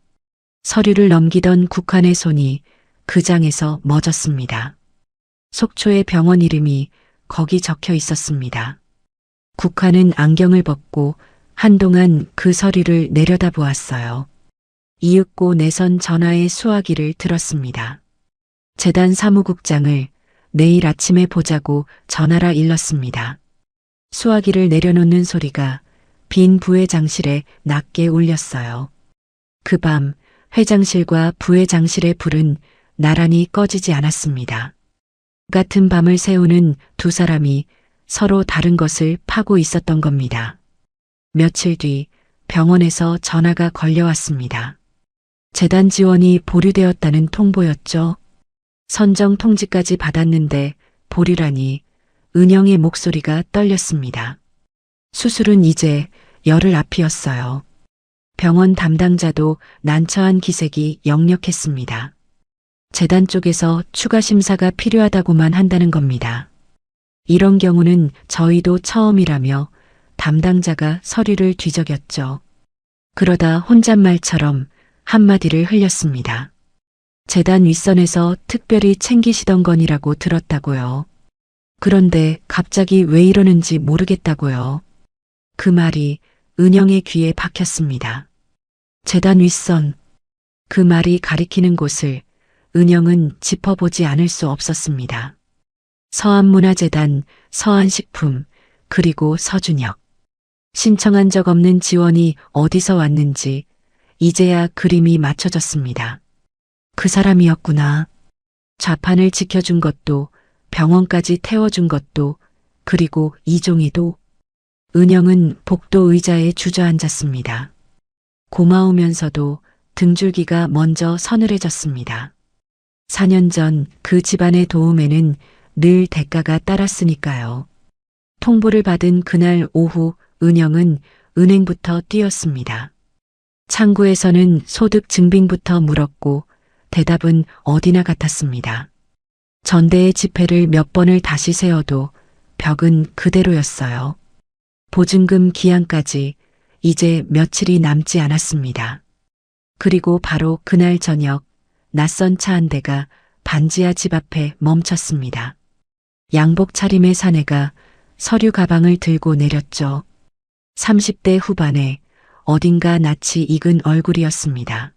서류를 넘기던 국환의 손이 그 장에서 멎었습니다. 속초의 병원 이름이 거기 적혀 있었습니다. 국환은 안경을 벗고 한동안 그 서류를 내려다보았어요. 이윽고 내선 전화의 수화기를 들었습니다. 재단 사무국장을 내일 아침에 보자고 전화라 일렀습니다. 수화기를 내려놓는 소리가 빈 부회장실에 낮게 울렸어요. 그 밤 회장실과 부회장실의 불은 나란히 꺼지지 않았습니다. 같은 밤을 새우는 두 사람이 서로 다른 것을 파고 있었던 겁니다. 며칠 뒤 병원에서 전화가 걸려왔습니다. 재단 지원이 보류되었다는 통보였죠. 선정 통지까지 받았는데 보류라니. 은영의 목소리가 떨렸습니다. 수술은 이제 열흘 앞이었어요. 병원 담당자도 난처한 기색이 역력했습니다. 재단 쪽에서 추가 심사가 필요하다고만 한다는 겁니다. 이런 경우는 저희도 처음이라며 담당자가 서류를 뒤적였죠. 그러다 혼잣말처럼 한마디를 흘렸습니다. 재단 윗선에서 특별히 챙기시던 건이라고 들었다고요. 그런데 갑자기 왜 이러는지 모르겠다고요. 그 말이 은영의 귀에 박혔습니다. 재단 윗선. 그 말이 가리키는 곳을 은영은 짚어보지 않을 수 없었습니다. 서한문화재단, 서한식품, 그리고 서준혁. 신청한 적 없는 지원이 어디서 왔는지 이제야 그림이 맞춰졌습니다. 그 사람이었구나. 좌판을 지켜준 것도, 병원까지 태워준 것도, 그리고 이종희도. 은영은 복도 의자에 주저앉았습니다. 고마우면서도 등줄기가 먼저 서늘해졌습니다. 4년 전 그 집안의 도움에는 늘 대가가 따랐으니까요. 통보를 받은 그날 오후 은영은 은행부터 뛰었습니다. 창구에서는 소득 증빙부터 물었고 대답은 어디나 같았습니다. 전대의 지폐를 몇 번을 다시 세어도 벽은 그대로였어요. 보증금 기한까지 이제 며칠이 남지 않았습니다. 그리고 바로 그날 저녁 낯선 차 한 대가 반지하 집 앞에 멈췄습니다. 양복 차림의 사내가 서류 가방을 들고 내렸죠. 30대 후반에 어딘가 낯이 익은 얼굴이었습니다.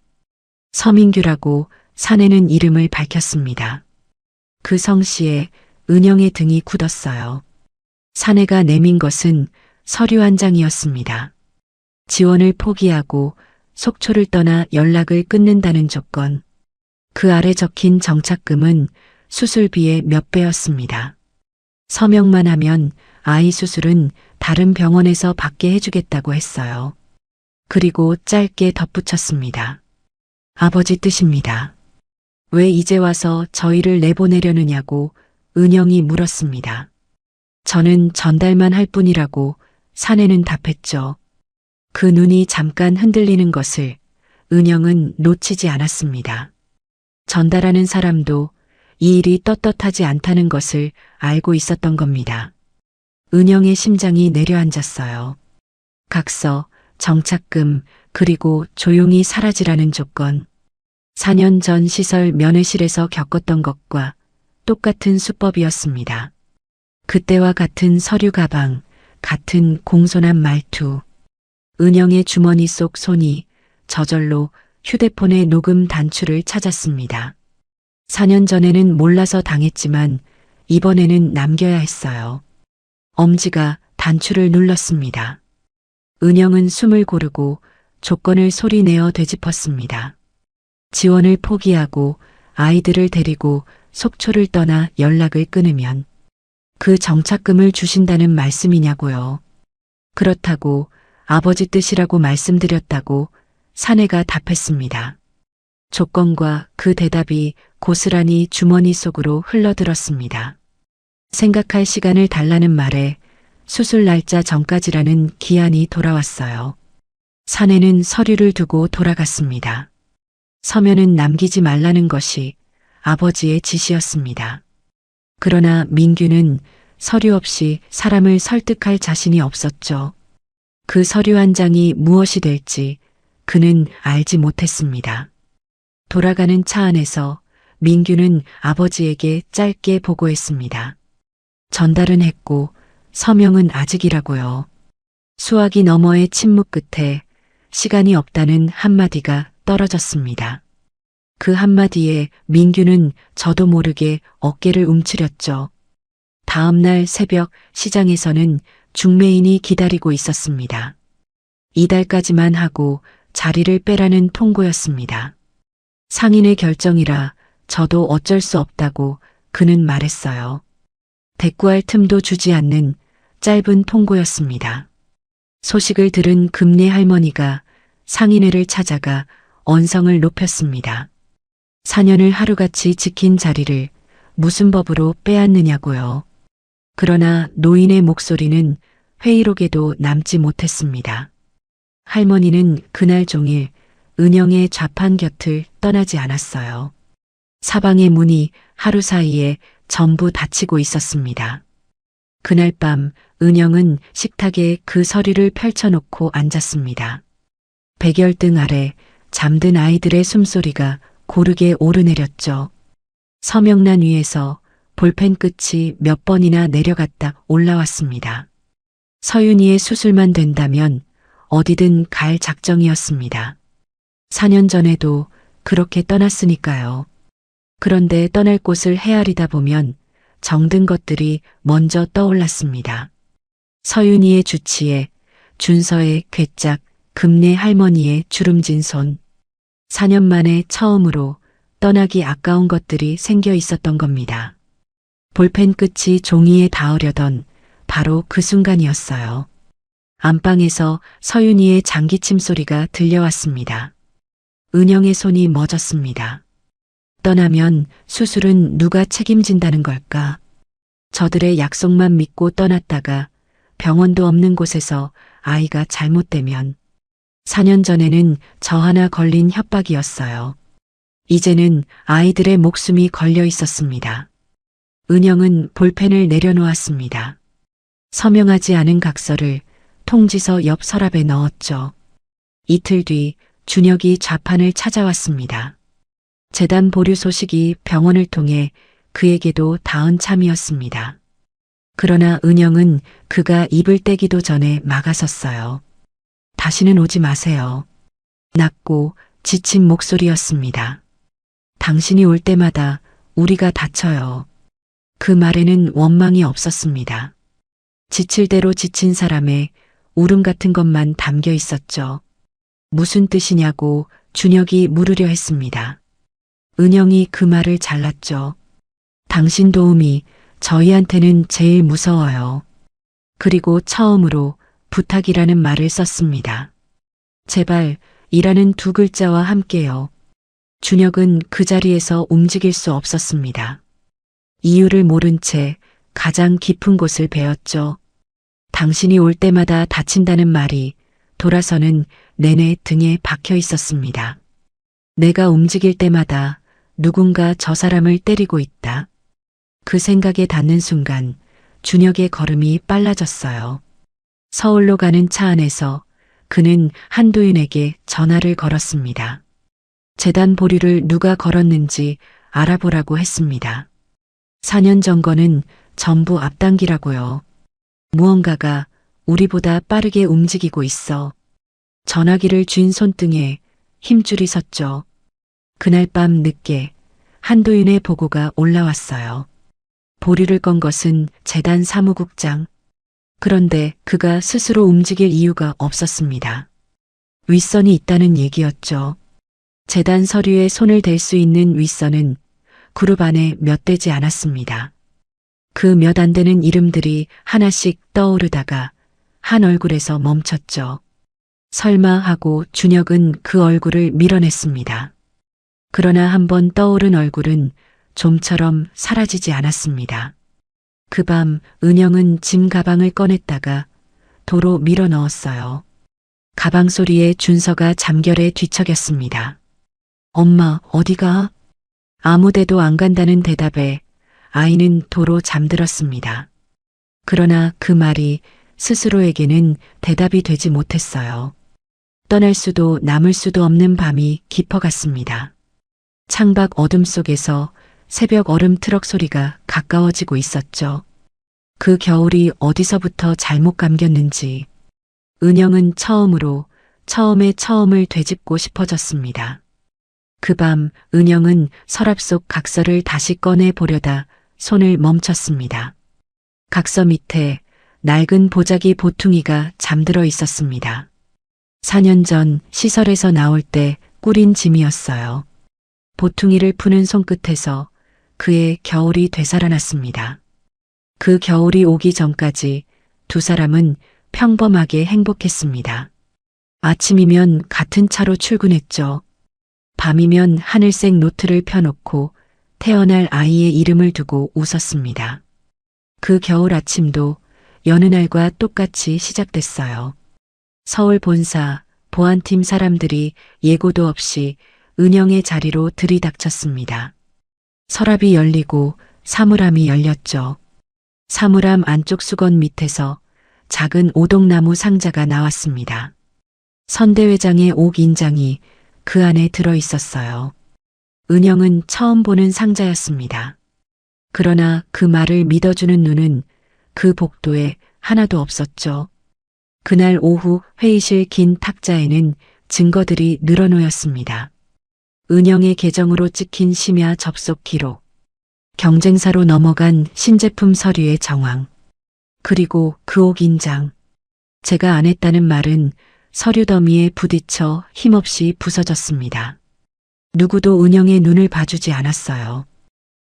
서민규라고 사내는 이름을 밝혔습니다. 그 성씨에 은영의 등이 굳었어요. 사내가 내민 것은 서류 한 장이었습니다. 지원을 포기하고 속초를 떠나 연락을 끊는다는 조건. 그 아래 적힌 정착금은 수술비의 몇 배였습니다. 서명만 하면 아이 수술은 다른 병원에서 받게 해주겠다고 했어요. 그리고 짧게 덧붙였습니다. 아버지 뜻입니다. 왜 이제 와서 저희를 내보내려느냐고 은영이 물었습니다. 저는 전달만 할 뿐이라고 사내는 답했죠. 그 눈이 잠깐 흔들리는 것을 은영은 놓치지 않았습니다. 전달하는 사람도 이 일이 떳떳하지 않다는 것을 알고 있었던 겁니다. 은영의 심장이 내려앉았어요. 각서, 정착금, 그리고 조용히 사라지라는 조건. 4년 전 시설 면회실에서 겪었던 것과 똑같은 수법이었습니다. 그때와 같은 서류 가방, 같은 공손한 말투. 은영의 주머니 속 손이 저절로 휴대폰의 녹음 단추를 찾았습니다. 4년 전에는 몰라서 당했지만 이번에는 남겨야 했어요. 엄지가 단추를 눌렀습니다. 은영은 숨을 고르고 조건을 소리내어 되짚었습니다. 지원을 포기하고 아이들을 데리고 속초를 떠나 연락을 끊으면 그 정착금을 주신다는 말씀이냐고요. 그렇다고 아버지 뜻이라고 말씀드렸다고 사내가 답했습니다. 조건과 그 대답이 고스란히 주머니 속으로 흘러들었습니다. 생각할 시간을 달라는 말에 수술 날짜 전까지라는 기한이 돌아왔어요. 사내는 서류를 두고 돌아갔습니다. 서면은 남기지 말라는 것이 아버지의 지시였습니다. 그러나 민규는 서류 없이 사람을 설득할 자신이 없었죠. 그 서류 한 장이 무엇이 될지 그는 알지 못했습니다. 돌아가는 차 안에서 민규는 아버지에게 짧게 보고했습니다. 전달은 했고 서명은 아직이라고요. 수화기 너머의 침묵 끝에 시간이 없다는 한마디가 떨어졌습니다. 그 한마디에 민규는 저도 모르게 어깨를 움츠렸죠. 다음 날 새벽 시장에서는 중매인이 기다리고 있었습니다. 이달까지만 하고 자리를 빼라는 통고였습니다. 상인의 결정이라 저도 어쩔 수 없다고 그는 말했어요. 대꾸할 틈도 주지 않는 짧은 통고였습니다. 소식을 들은 금례 할머니가 상인회를 찾아가 언성을 높였습니다. 4년을 하루같이 지킨 자리를 무슨 법으로 빼앗느냐고요. 그러나 노인의 목소리는 회의록에도 남지 못했습니다. 할머니는 그날 종일 은영의 좌판 곁을 떠나지 않았어요. 사방의 문이 하루 사이에 전부 닫히고 있었습니다. 그날 밤 은영은 식탁에 그 서류를 펼쳐놓고 앉았습니다. 백열등 아래 잠든 아이들의 숨소리가 고르게 오르내렸죠. 서명란 위에서 볼펜 끝이 몇 번이나 내려갔다 올라왔습니다. 서윤이의 수술만 된다면 어디든 갈 작정이었습니다. 4년 전에도 그렇게 떠났으니까요. 그런데 떠날 곳을 헤아리다 보면 정든 것들이 먼저 떠올랐습니다. 서윤이의 주치에, 준서의 괴짝, 금내 할머니의 주름진 손. 4년 만에 처음으로 떠나기 아까운 것들이 생겨 있었던 겁니다. 볼펜 끝이 종이에 닿으려던 바로 그 순간이었어요. 안방에서 서윤이의 장기침 소리가 들려왔습니다. 은영의 손이 멎었습니다. 떠나면 수술은 누가 책임진다는 걸까? 저들의 약속만 믿고 떠났다가 병원도 없는 곳에서 아이가 잘못되면 4년 전에는 저 하나 걸린 협박이었어요. 이제는 아이들의 목숨이 걸려 있었습니다. 은영은 볼펜을 내려놓았습니다. 서명하지 않은 각서를 통지서 옆 서랍에 넣었죠. 이틀 뒤 준혁이 좌판을 찾아왔습니다. 재단 보류 소식이 병원을 통해 그에게도 닿은 참이었습니다. 그러나 은영은 그가 입을 떼기도 전에 막아섰어요. 다시는 오지 마세요. 낮고 지친 목소리였습니다. 당신이 올 때마다 우리가 다쳐요. 그 말에는 원망이 없었습니다. 지칠 대로 지친 사람의 울음 같은 것만 담겨 있었죠. 무슨 뜻이냐고 준혁이 물으려 했습니다. 은영이 그 말을 잘랐죠. 당신 도움이 저희한테는 제일 무서워요. 그리고 처음으로 부탁이라는 말을 썼습니다. 제발 이라는 두 글자와 함께요. 준혁은 그 자리에서 움직일 수 없었습니다. 이유를 모른 채 가장 깊은 곳을 베었죠. 당신이 올 때마다 다친다는 말이 돌아서는 내내 등에 박혀 있었습니다. 내가 움직일 때마다 누군가 저 사람을 때리고 있다. 그 생각에 닿는 순간 준혁의 걸음이 빨라졌어요. 서울로 가는 차 안에서 그는 한도윤에게 전화를 걸었습니다. 재단 보류를 누가 걸었는지 알아보라고 했습니다. 4년 전 거는 전부 앞당기라고요. 무언가가 우리보다 빠르게 움직이고 있어. 전화기를 쥔 손등에 힘줄이 섰죠. 그날 밤 늦게 한도윤의 보고가 올라왔어요. 보류를 건 것은 재단 사무국장. 그런데 그가 스스로 움직일 이유가 없었습니다. 윗선이 있다는 얘기였죠. 재단 서류에 손을 댈 수 있는 윗선은 그룹 안에 몇 되지 않았습니다. 그 몇 안 되는 이름들이 하나씩 떠오르다가 한 얼굴에서 멈췄죠. 설마 하고 준혁은 그 얼굴을 밀어냈습니다. 그러나 한번 떠오른 얼굴은 좀처럼 사라지지 않았습니다. 그 밤 은영은 짐 가방을 꺼냈다가 도로 밀어 넣었어요. 가방 소리에 준서가 잠결에 뒤척였습니다. 엄마, 어디가? 아무데도 안 간다는 대답에 아이는 도로 잠들었습니다. 그러나 그 말이 스스로에게는 대답이 되지 못했어요. 떠날 수도 남을 수도 없는 밤이 깊어갔습니다. 창밖 어둠 속에서 새벽 얼음 트럭 소리가 가까워지고 있었죠. 그 겨울이 어디서부터 잘못 감겼는지 은영은 처음으로 처음의 처음을 되짚고 싶어졌습니다. 그 밤 은영은 서랍 속 각서를 다시 꺼내 보려다 손을 멈췄습니다. 각서 밑에 낡은 보자기 보퉁이가 잠들어 있었습니다. 4년 전 시설에서 나올 때 꾸린 짐이었어요. 보퉁이를 푸는 손끝에서 그의 겨울이 되살아났습니다. 그 겨울이 오기 전까지 두 사람은 평범하게 행복했습니다. 아침이면 같은 차로 출근했죠. 밤이면 하늘색 노트를 펴놓고 태어날 아이의 이름을 두고 웃었습니다. 그 겨울 아침도 여느 날과 똑같이 시작됐어요. 서울 본사, 보안팀 사람들이 예고도 없이 은영의 자리로 들이닥쳤습니다. 서랍이 열리고 사물함이 열렸죠. 사물함 안쪽 수건 밑에서 작은 오동나무 상자가 나왔습니다. 선대회장의 옥 인장이 그 안에 들어 있었어요. 은영은 처음 보는 상자였습니다. 그러나 그 말을 믿어주는 눈은 그 복도에 하나도 없었죠. 그날 오후 회의실 긴 탁자에는 증거들이 늘어놓였습니다. 은영의 계정으로 찍힌 심야 접속 기록, 경쟁사로 넘어간 신제품 서류의 정황, 그리고 그옥 인장. 제가 안 했다는 말은 서류 더미에 부딪혀 힘없이 부서졌습니다. 누구도 은영의 눈을 봐주지 않았어요.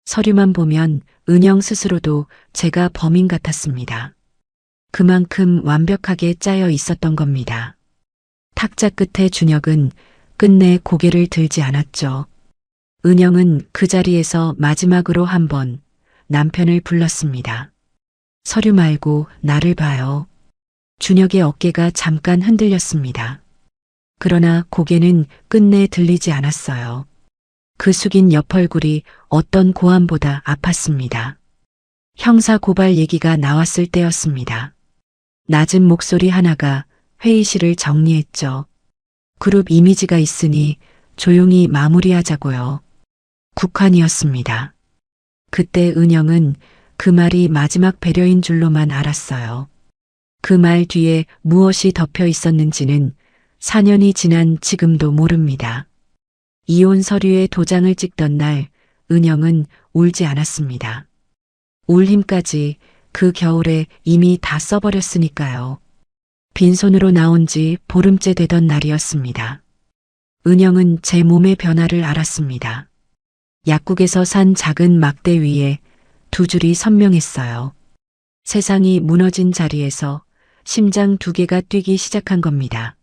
서류만 보면 은영 스스로도 제가 범인 같았습니다. 그만큼 완벽하게 짜여 있었던 겁니다. 탁자 끝에 준혁은 끝내 고개를 들지 않았죠. 은영은 그 자리에서 마지막으로 한번 남편을 불렀습니다. 서류 말고 나를 봐요. 준혁의 어깨가 잠깐 흔들렸습니다. 그러나 고개는 끝내 들리지 않았어요. 그 숙인 옆 얼굴이 어떤 고함보다 아팠습니다. 형사 고발 얘기가 나왔을 때였습니다. 낮은 목소리 하나가 회의실을 정리했죠. 그룹 이미지가 있으니 조용히 마무리하자고요. 국환이었습니다. 그때 은영은 그 말이 마지막 배려인 줄로만 알았어요. 그 말 뒤에 무엇이 덮여 있었는지는 4년이 지난 지금도 모릅니다. 이혼 서류에 도장을 찍던 날 은영은 울지 않았습니다. 울 힘까지 그 겨울에 이미 다 써버렸으니까요. 빈손으로 나온 지 보름째 되던 날이었습니다. 은영은 제 몸의 변화를 알았습니다. 약국에서 산 작은 막대 위에 두 줄이 선명했어요. 세상이 무너진 자리에서 심장 두 개가 뛰기 시작한 겁니다.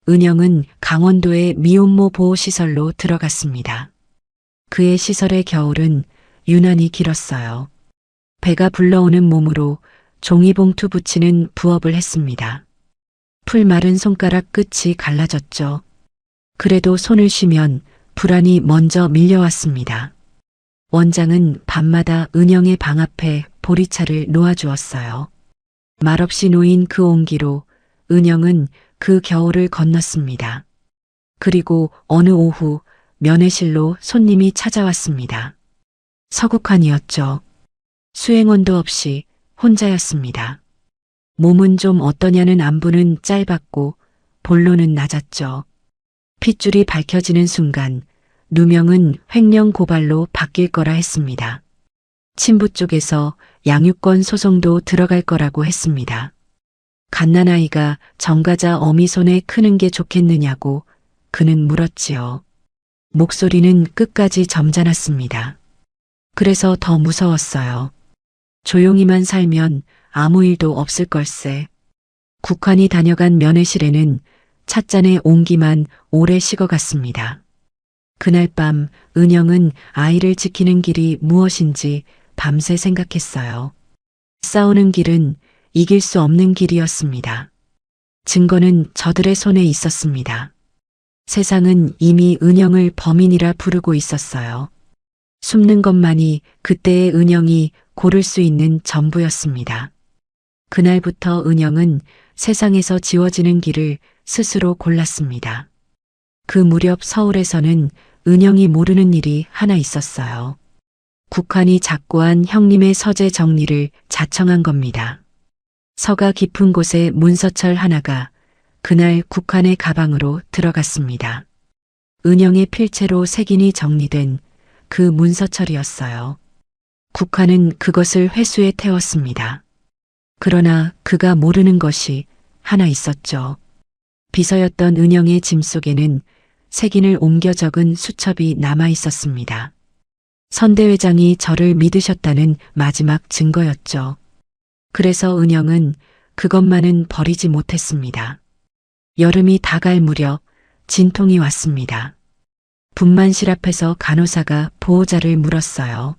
은영은 강원도의 미혼모 보호시설로 들어갔습니다. 그의 시설의 겨울은 유난히 길었어요. 배가 불러오는 몸으로 종이봉투 붙이는 부업을 했습니다. 풀 마른 손가락 끝이 갈라졌죠. 그래도 손을 쉬면 불안이 먼저 밀려왔습니다. 원장은 밤마다 은영의 방 앞에 보리차를 놓아주었어요. 말없이 놓인 그 온기로 은영은 그 겨울을 건넜습니다. 그리고 어느 오후 면회실로 손님이 찾아왔습니다. 서국환이었죠. 수행원도 없이 혼자였습니다. 몸은 좀 어떠냐는 안부는 짧았고 본론은 낮았죠. 핏줄이 밝혀지는 순간 누명은 횡령 고발로 바뀔 거라 했습니다. 친부 쪽에서 양육권 소송도 들어갈 거라고 했습니다. 갓난아이가 정가자 어미 손에 크는 게 좋겠느냐고 그는 물었지요. 목소리는 끝까지 점잖았습니다. 그래서 더 무서웠어요. 조용히만 살면 아무 일도 없을 걸세. 국환이 다녀간 면회실에는 찻잔의 온기만 오래 식어갔습니다. 그날 밤 은영은 아이를 지키는 길이 무엇인지 밤새 생각했어요. 싸우는 길은 이길 수 없는 길이었습니다. 증거는 저들의 손에 있었습니다. 세상은 이미 은영을 범인이라 부르고 있었어요. 숨는 것만이 그때의 은영이 고를 수 있는 전부였습니다. 그날부터 은영은 세상에서 지워지는 길을 스스로 골랐습니다. 그 무렵 서울에서는 은영이 모르는 일이 하나 있었어요. 국환이 작고한 형님의 서재 정리를 자청한 겁니다. 서가 깊은 곳에 문서철 하나가 그날 국환의 가방으로 들어갔습니다. 은영의 필체로 색인이 정리된 그 문서철이었어요. 국환은 그것을 회수에 태웠습니다. 그러나 그가 모르는 것이 하나 있었죠. 비서였던 은영의 짐 속에는 색인을 옮겨 적은 수첩이 남아 있었습니다. 선대회장이 저를 믿으셨다는 마지막 증거였죠. 그래서 은영은 그것만은 버리지 못했습니다. 여름이 다갈 무렵 진통이 왔습니다. 분만실 앞에서 간호사가 보호자를 물었어요.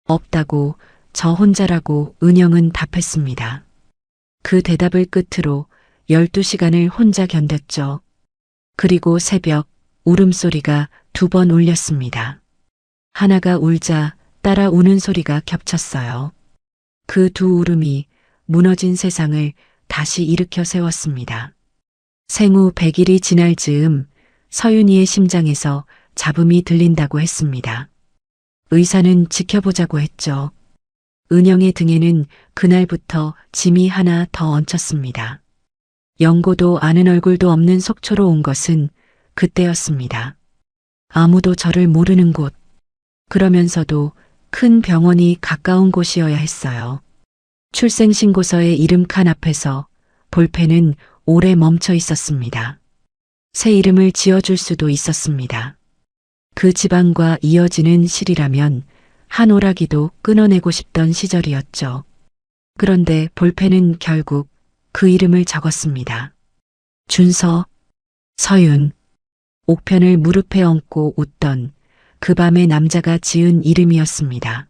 없다고, 저 혼자라고 은영은 답했습니다. 그 대답을 끝으로 12시간을 혼자 견뎠죠. 그리고 새벽 울음소리가 2번 울렸습니다. 하나가 울자 따라 우는 소리가 겹쳤어요. 그 두 울음이 무너진 세상을 다시 일으켜 세웠습니다. 생후 100일이 지날 즈음 서윤이의 심장에서 잡음이 들린다고 했습니다. 의사는 지켜보자고 했죠. 은영의 등에는 그날부터 짐이 하나 더 얹혔습니다. 연고도 아는 얼굴도 없는 속초로 온 것은 그때였습니다. 아무도 저를 모르는 곳. 그러면서도 큰 병원이 가까운 곳이어야 했어요. 출생신고서의 이름칸 앞에서 볼펜은 오래 멈춰 있었습니다. 새 이름을 지어줄 수도 있었습니다. 그 집안과 이어지는 실이라면 한 오라기도 끊어내고 싶던 시절이었죠. 그런데 볼펜은 결국 그 이름을 적었습니다. 준서, 서윤. 옥편을 무릎에 얹고 웃던 그 밤의 남자가 지은 이름이었습니다.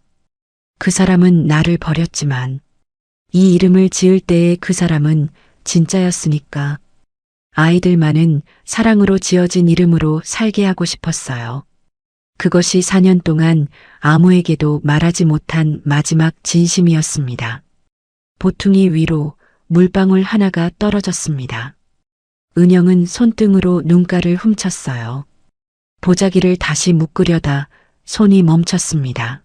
그 사람은 나를 버렸지만 이 이름을 지을 때의 그 사람은 진짜였으니까 아이들만은 사랑으로 지어진 이름으로 살게 하고 싶었어요. 그것이 4년 동안 아무에게도 말하지 못한 마지막 진심이었습니다. 보퉁이 위로 물방울 하나가 떨어졌습니다. 은영은 손등으로 눈가를 훔쳤어요. 보자기를 다시 묶으려다 손이 멈췄습니다.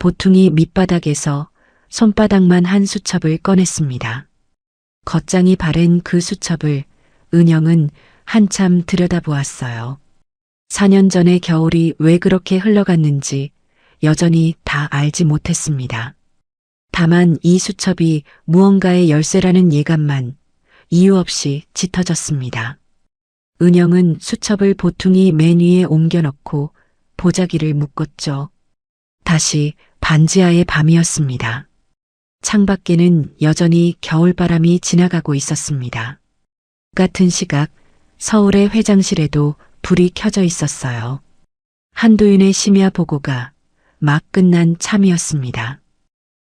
보퉁이 밑바닥에서 손바닥만 한 수첩을 꺼냈습니다. 겉장이 바랜 그 수첩을 은영은 한참 들여다보았어요. 4년 전의 겨울이 왜 그렇게 흘러갔는지 여전히 다 알지 못했습니다. 다만 이 수첩이 무언가의 열쇠라는 예감만 이유 없이 짙어졌습니다. 은영은 수첩을 보퉁이 맨 위에 옮겨놓고 보자기를 묶었죠. 다시 반지하의 밤이었습니다. 창밖에는 여전히 겨울바람이 지나가고 있었습니다. 같은 시각 서울의 회장실에도 불이 켜져 있었어요. 한도윤의 심야 보고가 막 끝난 참이었습니다.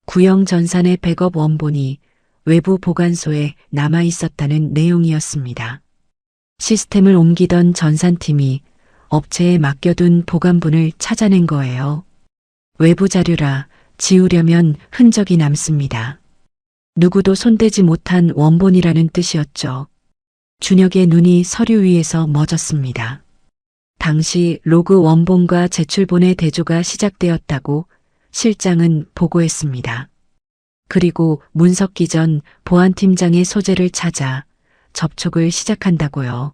구형 전산의 백업 원본이 외부 보관소에 남아 있었다는 내용이었습니다. 시스템을 옮기던 전산팀이 업체에 맡겨둔 보관본을 찾아낸 거예요. 외부 자료라 지우려면 흔적이 남습니다. 누구도 손대지 못한 원본이라는 뜻이었죠. 준혁의 눈이 서류 위에서 멎었습니다. 당시 로그 원본과 제출본의 대조가 시작되었다고 실장은 보고했습니다. 그리고 문 섞기 전 보안팀장의 소재를 찾아 접촉을 시작한다고요.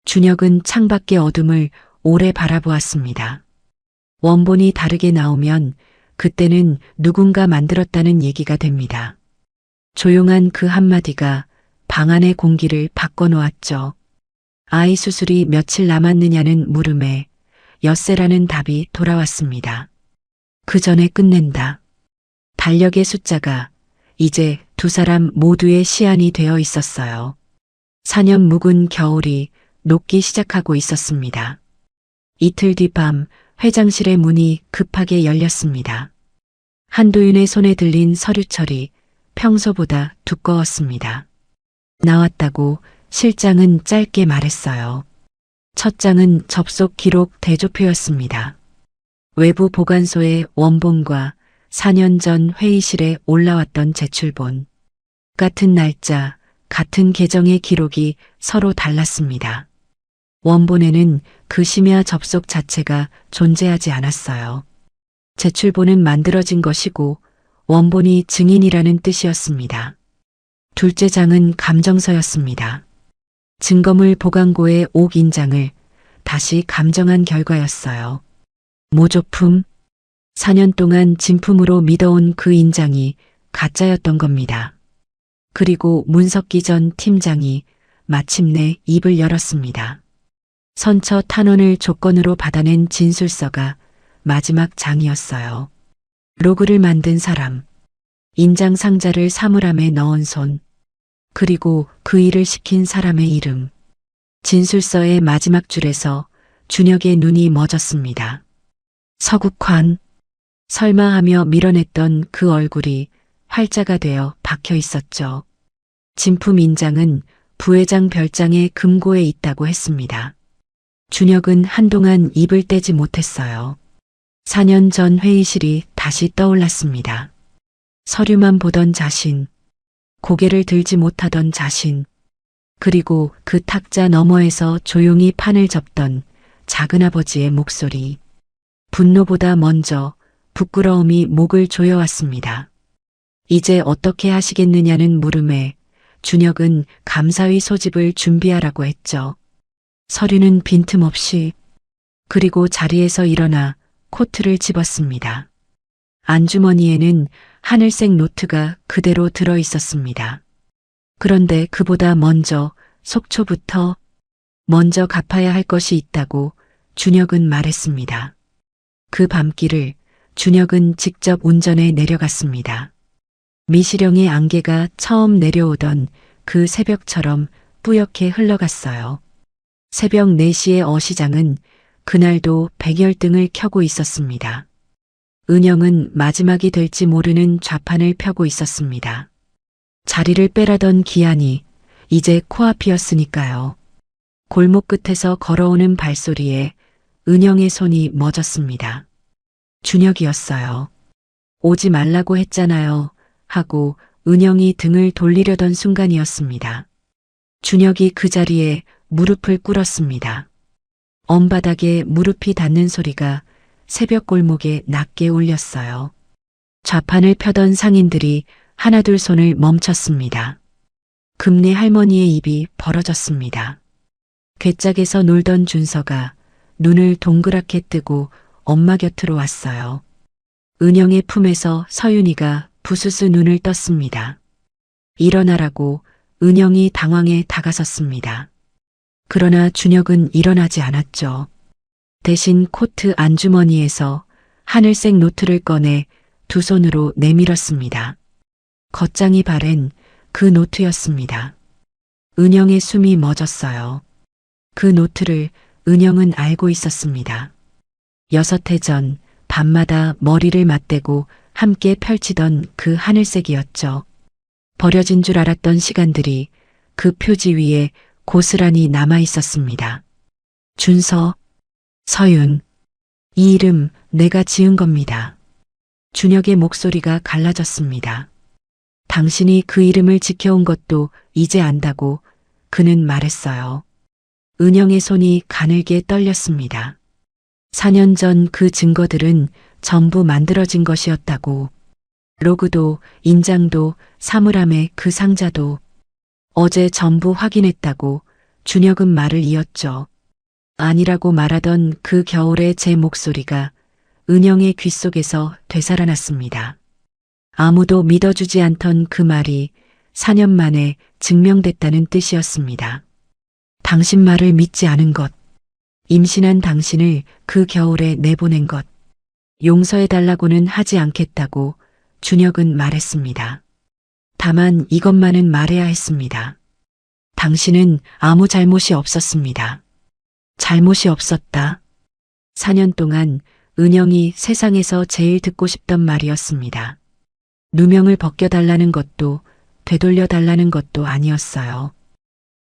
준혁은 창밖의 어둠을 오래 바라보았습니다. 원본이 다르게 나오면 그때는 누군가 만들었다는 얘기가 됩니다. 조용한 그 한마디가 방 안의 공기를 바꿔놓았죠. 아이 수술이 며칠 남았느냐는 물음에 엿새라는 답이 돌아왔습니다. 그 전에 끝낸다. 달력의 숫자가 이제 두 사람 모두의 시한이 되어 있었어요. 4년 묵은 겨울이 녹기 시작하고 있었습니다. 이틀 뒤 밤 회장실의 문이 급하게 열렸습니다. 한도윤의 손에 들린 서류철이 평소보다 두꺼웠습니다. 나왔다고 실장은 짧게 말했어요. 첫 장은 접속 기록 대조표였습니다. 외부 보관소의 원본과 4년 전 회의실에 올라왔던 제출본. 같은 날짜, 같은 계정의 기록이 서로 달랐습니다. 원본에는 그 심야 접속 자체가 존재하지 않았어요. 제출본은 만들어진 것이고 원본이 증인이라는 뜻이었습니다. 둘째 장은 감정서였습니다. 증거물 보관고의 옥 인장을 다시 감정한 결과였어요. 모조품, 4년 동안 진품으로 믿어온 그 인장이 가짜였던 겁니다. 그리고 문석기 전 팀장이 마침내 입을 열었습니다. 선처 탄원을 조건으로 받아낸 진술서가 마지막 장이었어요. 로그를 만든 사람, 인장 상자를 사물함에 넣은 손, 그리고 그 일을 시킨 사람의 이름. 진술서의 마지막 줄에서 준혁의 눈이 멎었습니다. 서국환. 설마 하며 밀어냈던 그 얼굴이 활자가 되어 박혀 있었죠. 진품 인장은 부회장 별장의 금고에 있다고 했습니다. 준혁은 한동안 입을 떼지 못했어요. 4년 전 회의실이 다시 떠올랐습니다. 서류만 보던 자신, 고개를 들지 못하던 자신, 그리고 그 탁자 너머에서 조용히 판을 접던 작은아버지의 목소리. 분노보다 먼저 부끄러움이 목을 조여왔습니다. 이제 어떻게 하시겠느냐는 물음에 준혁은 감사의 소집을 준비하라고 했죠. 서류는 빈틈없이 그리고 자리에서 일어나 코트를 집었습니다. 안주머니에는 하늘색 노트가 그대로 들어 있었습니다. 그런데 그보다 먼저 속초부터 먼저 갚아야 할 것이 있다고 준혁은 말했습니다. 그 밤길을 준혁은 직접 운전해 내려갔습니다. 미시령의 안개가 처음 내려오던 그 새벽처럼 뿌옇게 흘러갔어요. 새벽 4시의 어시장은 그날도 백열등을 켜고 있었습니다. 은영은 마지막이 될지 모르는 좌판을 펴고 있었습니다. 자리를 빼라던 기한이 이제 코앞이었으니까요. 골목 끝에서 걸어오는 발소리에 은영의 손이 멎었습니다. 준혁이었어요. 오지 말라고 했잖아요. 하고 은영이 등을 돌리려던 순간이었습니다. 준혁이 그 자리에 무릎을 꿇었습니다. 언바닥에 무릎이 닿는 소리가 새벽 골목에 낮게 울렸어요. 좌판을 펴던 상인들이 하나둘 손을 멈췄습니다. 금내 할머니의 입이 벌어졌습니다. 괴짝에서 놀던 준서가 눈을 동그랗게 뜨고 엄마 곁으로 왔어요. 은영의 품에서 서윤이가 부스스 눈을 떴습니다. 일어나라고 은영이 당황해 다가섰습니다. 그러나 준혁은 일어나지 않았죠. 대신 코트 안주머니에서 하늘색 노트를 꺼내 두 손으로 내밀었습니다. 겉장이 바랜 그 노트였습니다. 은영의 숨이 멎었어요. 그 노트를 은영은 알고 있었습니다. 6해 전 밤마다 머리를 맞대고 함께 펼치던 그 하늘색이었죠. 버려진 줄 알았던 시간들이 그 표지 위에 고스란히 남아 있었습니다. 준서, 서윤, 이 이름 내가 지은 겁니다. 준혁의 목소리가 갈라졌습니다. 당신이 그 이름을 지켜온 것도 이제 안다고 그는 말했어요. 은영의 손이 가늘게 떨렸습니다. 4년 전 그 증거들은 전부 만들어진 것이었다고. 로그도 인장도 사물함의 그 상자도 어제 전부 확인했다고 준혁은 말을 이었죠. 아니라고 말하던 그 겨울의 제 목소리가 은영의 귓속에서 되살아났습니다. 아무도 믿어주지 않던 그 말이 4년 만에 증명됐다는 뜻이었습니다. 당신 말을 믿지 않은 것, 임신한 당신을 그 겨울에 내보낸 것, 용서해달라고는 하지 않겠다고 준혁은 말했습니다. 다만 이것만은 말해야 했습니다. 당신은 아무 잘못이 없었습니다. 잘못이 없었다. 4년 동안 은영이 세상에서 제일 듣고 싶던 말이었습니다. 누명을 벗겨달라는 것도 되돌려달라는 것도 아니었어요.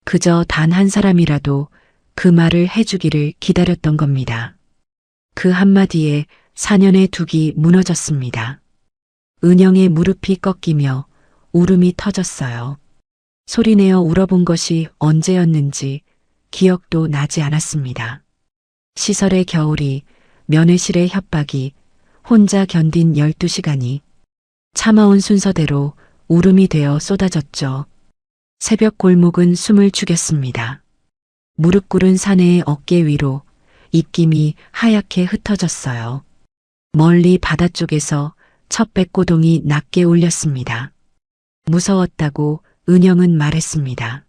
그저 단 한 사람이라도 그 말을 해주기를 기다렸던 겁니다. 그 한마디에 4년의 둑이 무너졌습니다. 은영의 무릎이 꺾이며 울음이 터졌어요. 소리내어 울어본 것이 언제였는지 기억도 나지 않았습니다. 시설의 겨울이, 면회실의 협박이, 혼자 견딘 12시간이 참아온 순서대로 울음이 되어 쏟아졌죠. 새벽 골목은 숨을 죽였습니다. 무릎 꿇은 사내의 어깨 위로 입김이 하얗게 흩어졌어요. 멀리 바다 쪽에서 첫 백고동이 낮게 울렸습니다. 무서웠다고 은영은 말했습니다.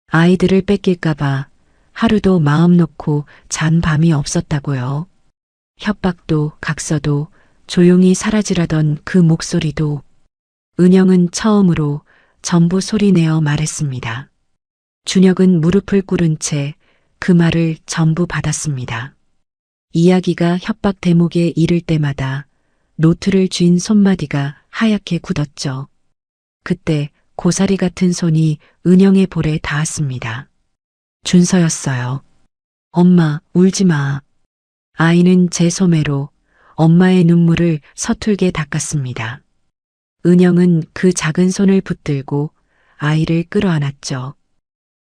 아이들을 뺏길까봐 하루도 마음 놓고 잔 밤이 없었다고요. 협박도 각서도 조용히 사라지라던 그 목소리도 은영은 처음으로 전부 소리내어 말했습니다. 준혁은 무릎을 꿇은 채 그 말을 전부 받았습니다. 이야기가 협박 대목에 이를 때마다 노트를 쥔 손마디가 하얗게 굳었죠. 그때 고사리 같은 손이 은영의 볼에 닿았습니다. 준서였어요. 엄마, 울지 마. 아이는 제 소매로 엄마의 눈물을 서툴게 닦았습니다. 은영은 그 작은 손을 붙들고 아이를 끌어안았죠.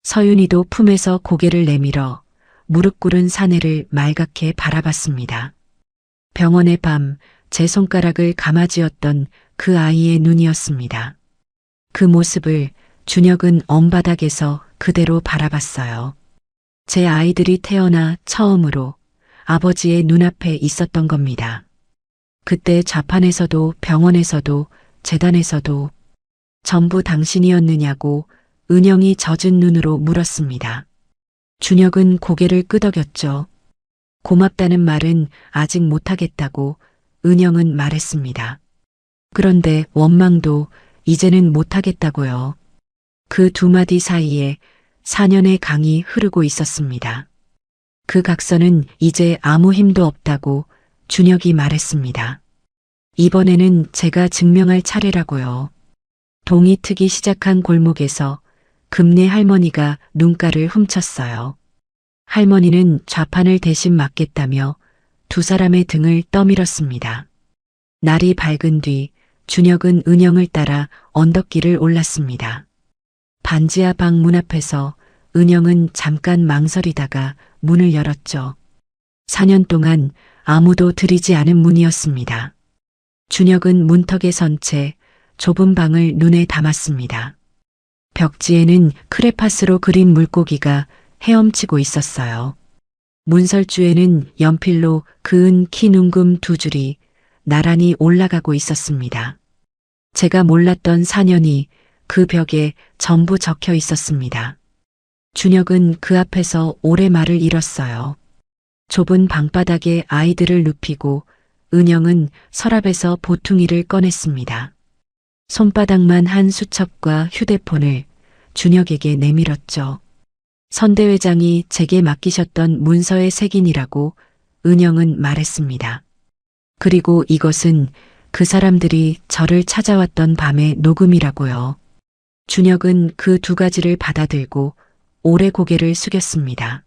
서윤이도 품에서 고개를 내밀어 무릎 꿇은 사내를 말갛게 바라봤습니다. 병원의 밤 제 손가락을 감아쥐었던 그 아이의 눈이었습니다. 그 모습을 준혁은 언바닥에서 그대로 바라봤어요. 제 아이들이 태어나 처음으로 아버지의 눈앞에 있었던 겁니다. 그때 좌판에서도 병원에서도 재단에서도 전부 당신이었느냐고 은영이 젖은 눈으로 물었습니다. 준혁은 고개를 끄덕였죠. 고맙다는 말은 아직 못하겠다고 은영은 말했습니다. 그런데 원망도 이제는 못하겠다고요. 그 두 마디 사이에 4년의 강이 흐르고 있었습니다. 그 각서는 이제 아무 힘도 없다고 준혁이 말했습니다. 이번에는 제가 증명할 차례라고요. 동이 트기 시작한 골목에서 금내 할머니가 눈가를 훔쳤어요. 할머니는 좌판을 대신 맡겠다며 두 사람의 등을 떠밀었습니다. 날이 밝은 뒤 준혁은 은영을 따라 언덕길을 올랐습니다. 반지하 방 문 앞에서 은영은 잠깐 망설이다가 문을 열었죠. 4년 동안 아무도 들이지 않은 문이었습니다. 준혁은 문턱에 선 채 좁은 방을 눈에 담았습니다. 벽지에는 크레파스로 그린 물고기가 헤엄치고 있었어요. 문설주에는 연필로 그은 키 눈금 두 줄이 나란히 올라가고 있었습니다. 제가 몰랐던 4년이 그 벽에 전부 적혀 있었습니다. 준혁은 그 앞에서 오래 말을 잃었어요. 좁은 방바닥에 아이들을 눕히고 은영은 서랍에서 보퉁이를 꺼냈습니다. 손바닥만 한 수첩과 휴대폰을 준혁에게 내밀었죠. 선대회장이 제게 맡기셨던 문서의 색인이라고 은영은 말했습니다. 그리고 이것은 그 사람들이 저를 찾아왔던 밤의 녹음이라고요. 준혁은 그 두 가지를 받아들고 오래 고개를 숙였습니다.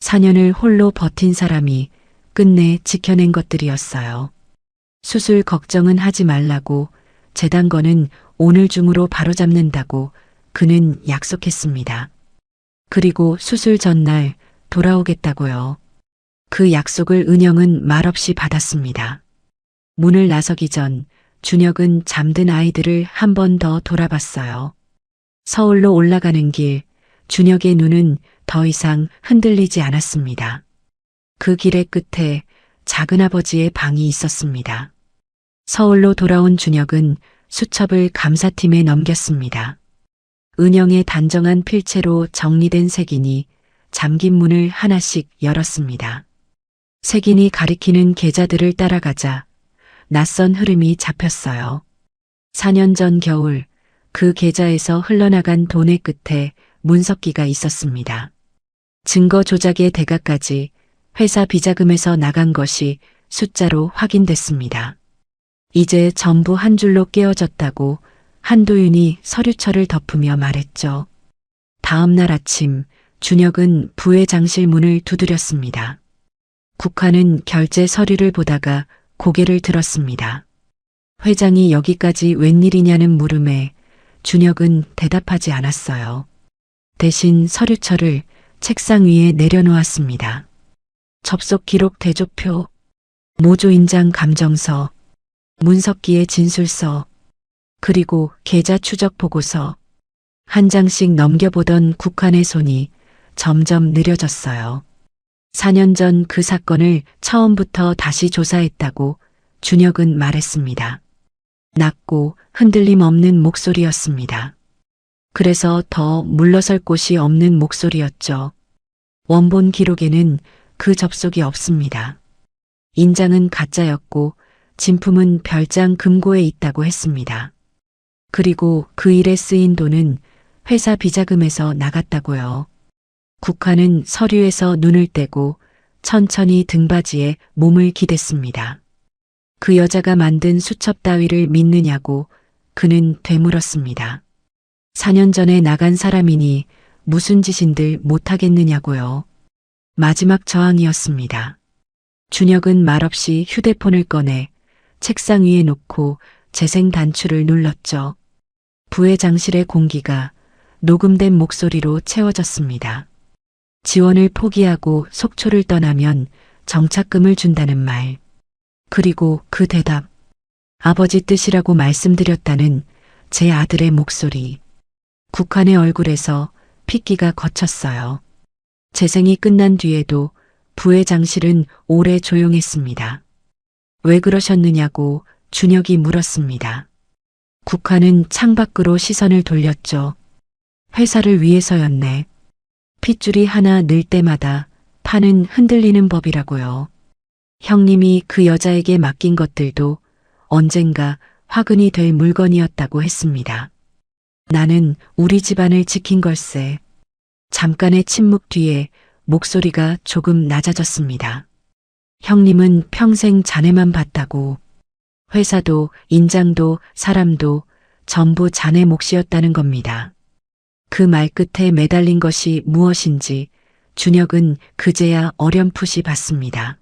4년을 홀로 버틴 사람이 끝내 지켜낸 것들이었어요. 수술 걱정은 하지 말라고, 재단 거는 오늘 중으로 바로잡는다고 그는 약속했습니다. 그리고 수술 전날 돌아오겠다고요. 그 약속을 은영은 말없이 받았습니다. 문을 나서기 전 준혁은 잠든 아이들을 한 번 더 돌아봤어요. 서울로 올라가는 길, 준혁의 눈은 더 이상 흔들리지 않았습니다. 그 길의 끝에 작은아버지의 방이 있었습니다. 서울로 돌아온 준혁은 수첩을 감사팀에 넘겼습니다. 은영의 단정한 필체로 정리된 색인이 잠긴 문을 하나씩 열었습니다. 색인이 가리키는 계좌들을 따라가자 낯선 흐름이 잡혔어요. 4년 전 겨울 그 계좌에서 흘러나간 돈의 끝에 문석기가 있었습니다. 증거 조작의 대가까지 회사 비자금에서 나간 것이 숫자로 확인됐습니다. 이제 전부 한 줄로 깨어졌다고 한도윤이 서류철을 덮으며 말했죠. 다음 날 아침 준혁은 부회장실 문을 두드렸습니다. 국화는 결제 서류를 보다가 고개를 들었습니다. 회장이 여기까지 웬일이냐는 물음에 준혁은 대답하지 않았어요. 대신 서류철을 책상 위에 내려놓았습니다. 접속 기록 대조표, 모조인장 감정서, 문석기의 진술서, 그리고 계좌 추적 보고서. 한 장씩 넘겨보던 국한의 손이 점점 느려졌어요. 4년 전 그 사건을 처음부터 다시 조사했다고 준혁은 말했습니다. 낮고 흔들림 없는 목소리였습니다. 그래서 더 물러설 곳이 없는 목소리였죠. 원본 기록에는 그 접속이 없습니다. 인장은 가짜였고 진품은 별장 금고에 있다고 했습니다. 그리고 그 일에 쓰인 돈은 회사 비자금에서 나갔다고요. 국화는 서류에서 눈을 떼고 천천히 등받이에 몸을 기댔습니다. 그 여자가 만든 수첩 따위를 믿느냐고 그는 되물었습니다. 4년 전에 나간 사람이니 무슨 짓인들 못하겠느냐고요. 마지막 저항이었습니다. 준혁은 말없이 휴대폰을 꺼내 책상 위에 놓고 재생 단추를 눌렀죠. 부회장실의 공기가 녹음된 목소리로 채워졌습니다. 지원을 포기하고 속초를 떠나면 정착금을 준다는 말. 그리고 그 대답. 아버지 뜻이라고 말씀드렸다는 제 아들의 목소리. 국한의 얼굴에서 핏기가 거쳤어요. 재생이 끝난 뒤에도 부회장실은 오래 조용했습니다. 왜 그러셨느냐고 준혁이 물었습니다. 국화는 창밖으로 시선을 돌렸죠. 회사를 위해서였네. 핏줄이 하나 늘 때마다 판은 흔들리는 법이라고요. 형님이 그 여자에게 맡긴 것들도 언젠가 화근이 될 물건이었다고 했습니다. 나는 우리 집안을 지킨 걸세. 잠깐의 침묵 뒤에 목소리가 조금 낮아졌습니다. 형님은 평생 자네만 봤다고. 회사도 인장도 사람도 전부 자네 몫이었다는 겁니다. 그 말 끝에 매달린 것이 무엇인지 준혁은 그제야 어렴풋이 봤습니다.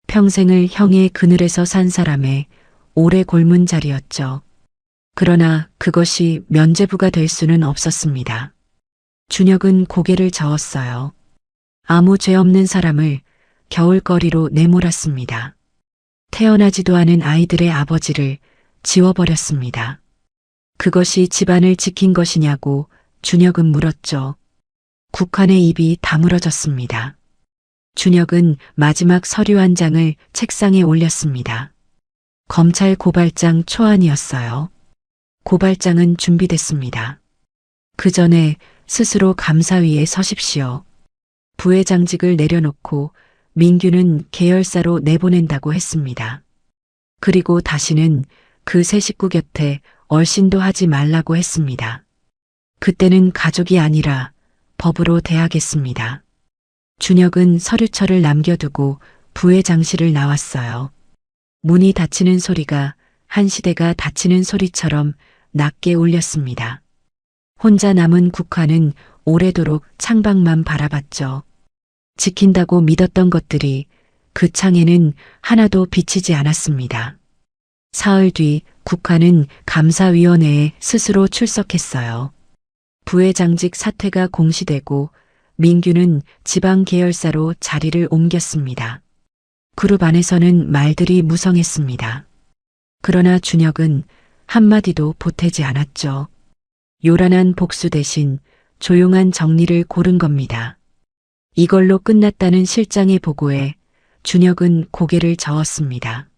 평생을 형의 그늘에서 산 사람의 오래 골문 자리였죠. 그러나 그것이 면죄부가 될 수는 없었습니다. 준혁은 고개를 저었어요. 아무 죄 없는 사람을 겨울거리로 내몰았습니다. 태어나지도 않은 아이들의 아버지를 지워버렸습니다. 그것이 집안을 지킨 것이냐고 준혁은 물었죠. 국환의 입이 다물어졌습니다. 준혁은 마지막 서류 한 장을 책상에 올렸습니다. 검찰 고발장 초안이었어요. 고발장은 준비됐습니다. 그 전에 스스로 감사위에 서십시오. 부회장직을 내려놓고 민규는 계열사로 내보낸다고 했습니다. 그리고 다시는 그 세 식구 곁에 얼씬도 하지 말라고 했습니다. 그때는 가족이 아니라 법으로 대하겠습니다. 준혁은 서류철을 남겨두고 부회장실을 나왔어요. 문이 닫히는 소리가 한 시대가 닫히는 소리처럼 낮게 울렸습니다. 혼자 남은 국화는 오래도록 창밖만 바라봤죠. 지킨다고 믿었던 것들이 그 창에는 하나도 비치지 않았습니다. 사흘 뒤 국화는 감사위원회에 스스로 출석했어요. 부회장직 사퇴가 공시되고 민규는 지방 계열사로 자리를 옮겼습니다. 그룹 안에서는 말들이 무성했습니다. 그러나 준혁은 한마디도 보태지 않았죠. 요란한 복수 대신 조용한 정리를 고른 겁니다. 이걸로 끝났다는 실장의 보고에 준혁은 고개를 저었습니다.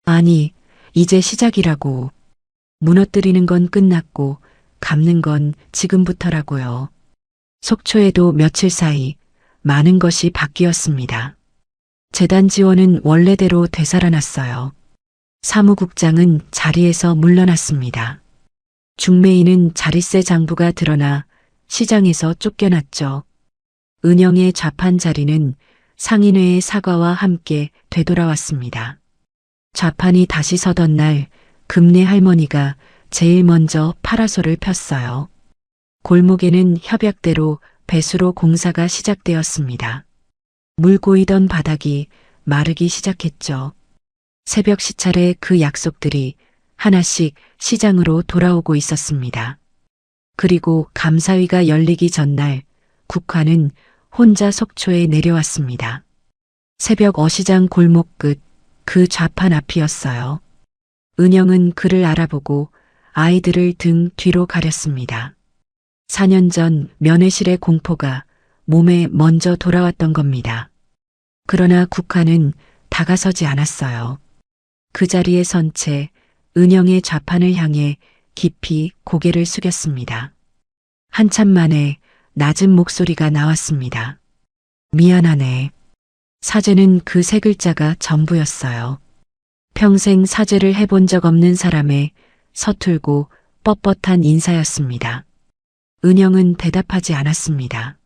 아니, 이제 시작이라고. 무너뜨리는 건 끝났고 갚는 건 지금부터라고요. 속초에도 며칠 사이 많은 것이 바뀌었습니다. 재단 지원은 원래대로 되살아났어요. 사무국장은 자리에서 물러났습니다. 중매인은 자릿세 장부가 드러나 시장에서 쫓겨났죠. 은영의 좌판 자리는 상인회의 사과와 함께 되돌아왔습니다. 좌판이 다시 서던 날 금내 할머니가 제일 먼저 파라솔을 폈어요. 골목에는 협약대로 배수로 공사가 시작되었습니다. 물 고이던 바닥이 마르기 시작했죠. 새벽 시찰에 그 약속들이 하나씩 시장으로 돌아오고 있었습니다. 그리고 감사위가 열리기 전날 국화는 혼자 속초에 내려왔습니다. 새벽 어시장 골목 끝 그 좌판 앞이었어요. 은영은 그를 알아보고 아이들을 등 뒤로 가렸습니다. 4년 전 면회실의 공포가 몸에 먼저 돌아왔던 겁니다. 그러나 국화는 다가서지 않았어요. 그 자리에 선 채 은영의 좌판을 향해 깊이 고개를 숙였습니다. 한참 만에 낮은 목소리가 나왔습니다. 미안하네. 사죄는 그 세 글자가 전부였어요. 평생 사죄를 해본 적 없는 사람의 서툴고 뻣뻣한 인사였습니다. 은영은 대답하지 않았습니다.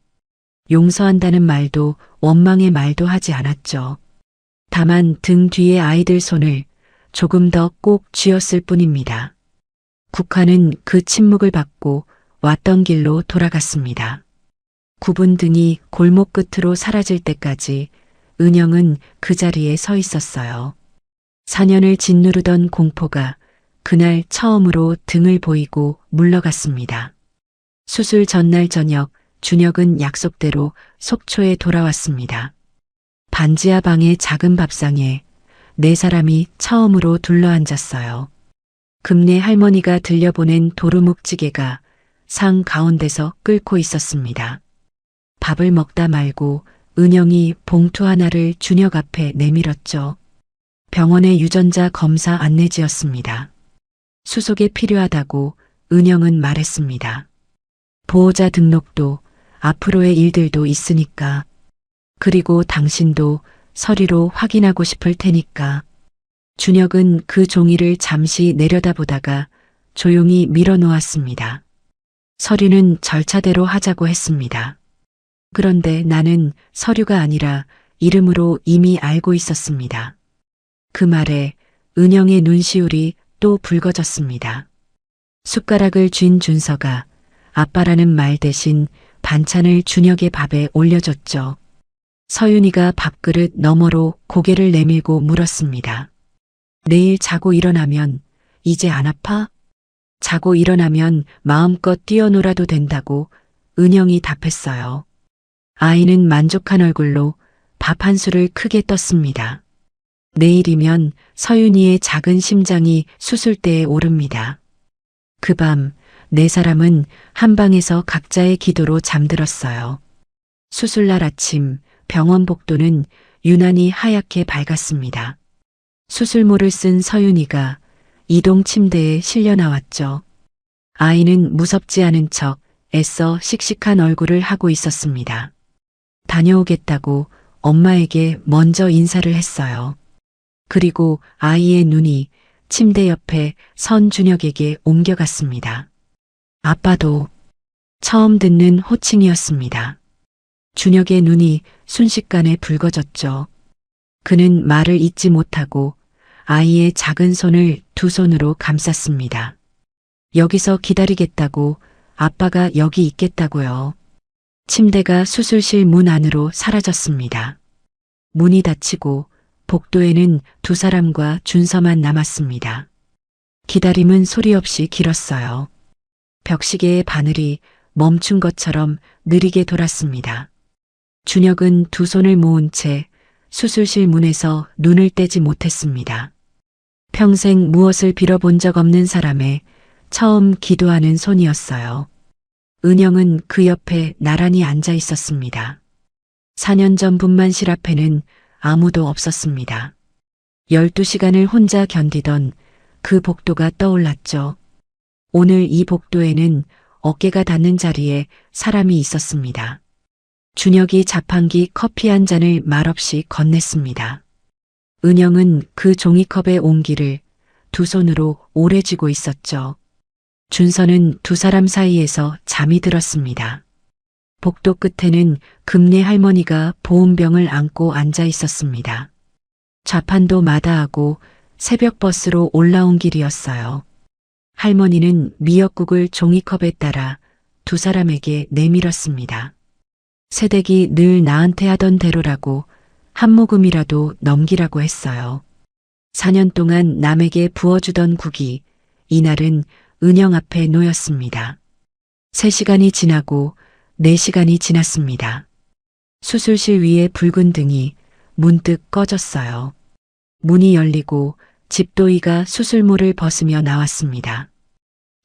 용서한다는 말도 원망의 말도 하지 않았죠. 다만 등 뒤에 아이들 손을 조금 더 꼭 쥐었을 뿐입니다. 국화는 그 침묵을 받고 왔던 길로 돌아갔습니다. 굽은 등이 골목 끝으로 사라질 때까지 은영은 그 자리에 서 있었어요. 4년을 짓누르던 공포가 그날 처음으로 등을 보이고 물러갔습니다. 수술 전날 저녁 준혁은 약속대로 속초에 돌아왔습니다. 반지하 방의 작은 밥상에 네 사람이 처음으로 둘러앉았어요. 금내 할머니가 들려보낸 도루묵찌개가 상 가운데서 끓고 있었습니다. 밥을 먹다 말고 은영이 봉투 하나를 준혁 앞에 내밀었죠. 병원의 유전자 검사 안내지였습니다. 수속에 필요하다고 은영은 말했습니다. 보호자 등록도 앞으로의 일들도 있으니까. 그리고 당신도 서류로 확인하고 싶을 테니까. 준혁은 그 종이를 잠시 내려다보다가 조용히 밀어놓았습니다. 서류는 절차대로 하자고 했습니다. 그런데 나는 서류가 아니라 이름으로 이미 알고 있었습니다. 그 말에 은영의 눈시울이 또 붉어졌습니다. 숟가락을 쥔 준서가 아빠라는 말 대신 반찬을 준혁의 밥에 올려줬죠. 서윤이가 밥그릇 너머로 고개를 내밀고 물었습니다. 내일 자고 일어나면 이제 안 아파? 자고 일어나면 마음껏 뛰어놀아도 된다고 은영이 답했어요. 아이는 만족한 얼굴로 밥 한 술을 크게 떴습니다. 내일이면 서윤이의 작은 심장이 수술대에 오릅니다. 그 밤 네 사람은 한 방에서 각자의 기도로 잠들었어요. 수술날 아침 병원 복도는 유난히 하얗게 밝았습니다. 수술모를 쓴 서윤이가 이동 침대에 실려 나왔죠. 아이는 무섭지 않은 척 애써 씩씩한 얼굴을 하고 있었습니다. 다녀오겠다고 엄마에게 먼저 인사를 했어요. 그리고 아이의 눈이 침대 옆에 선 준혁에게 옮겨갔습니다. 아빠도. 처음 듣는 호칭이었습니다. 준혁의 눈이 순식간에 붉어졌죠. 그는 말을 잇지 못하고 아이의 작은 손을 두 손으로 감쌌습니다. 여기서 기다리겠다고, 아빠가 여기 있겠다고요. 침대가 수술실 문 안으로 사라졌습니다. 문이 닫히고 복도에는 두 사람과 준서만 남았습니다. 기다림은 소리 없이 길었어요. 벽시계의 바늘이 멈춘 것처럼 느리게 돌았습니다. 준혁은 두 손을 모은 채 수술실 문에서 눈을 떼지 못했습니다. 평생 무엇을 빌어본 적 없는 사람의 처음 기도하는 손이었어요. 은영은 그 옆에 나란히 앉아 있었습니다. 4년 전 분만실 앞에는 아무도 없었습니다. 12시간을 혼자 견디던 그 복도가 떠올랐죠. 오늘 이 복도에는 어깨가 닿는 자리에 사람이 있었습니다. 준혁이 자판기 커피 한 잔을 말없이 건넸습니다. 은영은 그 종이컵의 온기를 두 손으로 오래 쥐고 있었죠. 준서는 두 사람 사이에서 잠이 들었습니다. 복도 끝에는 금내 할머니가 보온병을 안고 앉아 있었습니다. 좌판도 마다하고 새벽 버스로 올라온 길이었어요. 할머니는 미역국을 종이컵에 따라 두 사람에게 내밀었습니다. 새댁이 늘 나한테 하던 대로라고, 한 모금이라도 넘기라고 했어요. 4년 동안 남에게 부어주던 국이 이날은 은영 앞에 놓였습니다. 3시간이 지나고 4시간이 지났습니다. 수술실 위에 붉은 등이 문득 꺼졌어요. 문이 열리고 집도이가 수술모를 벗으며 나왔습니다.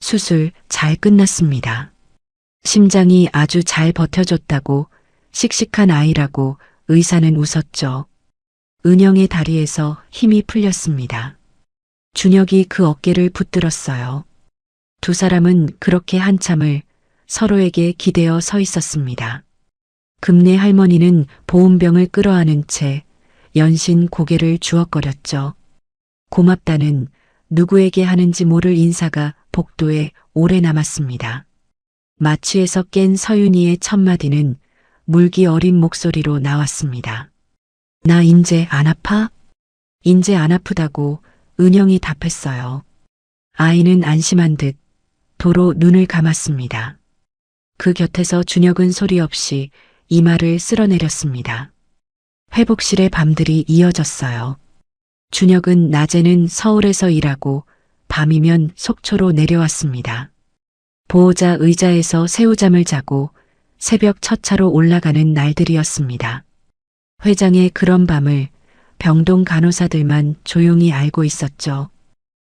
수술 잘 끝났습니다. 심장이 아주 잘 버텨줬다고, 씩씩한 아이라고 의사는 웃었죠. 은영의 다리에서 힘이 풀렸습니다. 준혁이 그 어깨를 붙들었어요. 두 사람은 그렇게 한참을 서로에게 기대어 서 있었습니다. 금내 할머니는 보온병을 끌어안은 채 연신 고개를 주걱거렸죠. 고맙다는 누구에게 하는지 모를 인사가 복도에 오래 남았습니다. 마취에서 깬 서윤이의 첫마디는 물기 어린 목소리로 나왔습니다. 나 인제 안 아파? 인제 안 아프다고 은영이 답했어요. 아이는 안심한 듯 도로 눈을 감았습니다. 그 곁에서 준혁은 소리 없이 이마를 쓸어내렸습니다. 회복실의 밤들이 이어졌어요. 준혁은 낮에는 서울에서 일하고 밤이면 속초로 내려왔습니다. 보호자 의자에서 새우잠을 자고 새벽 첫 차로 올라가는 날들이었습니다. 회장의 그런 밤을 병동 간호사들만 조용히 알고 있었죠.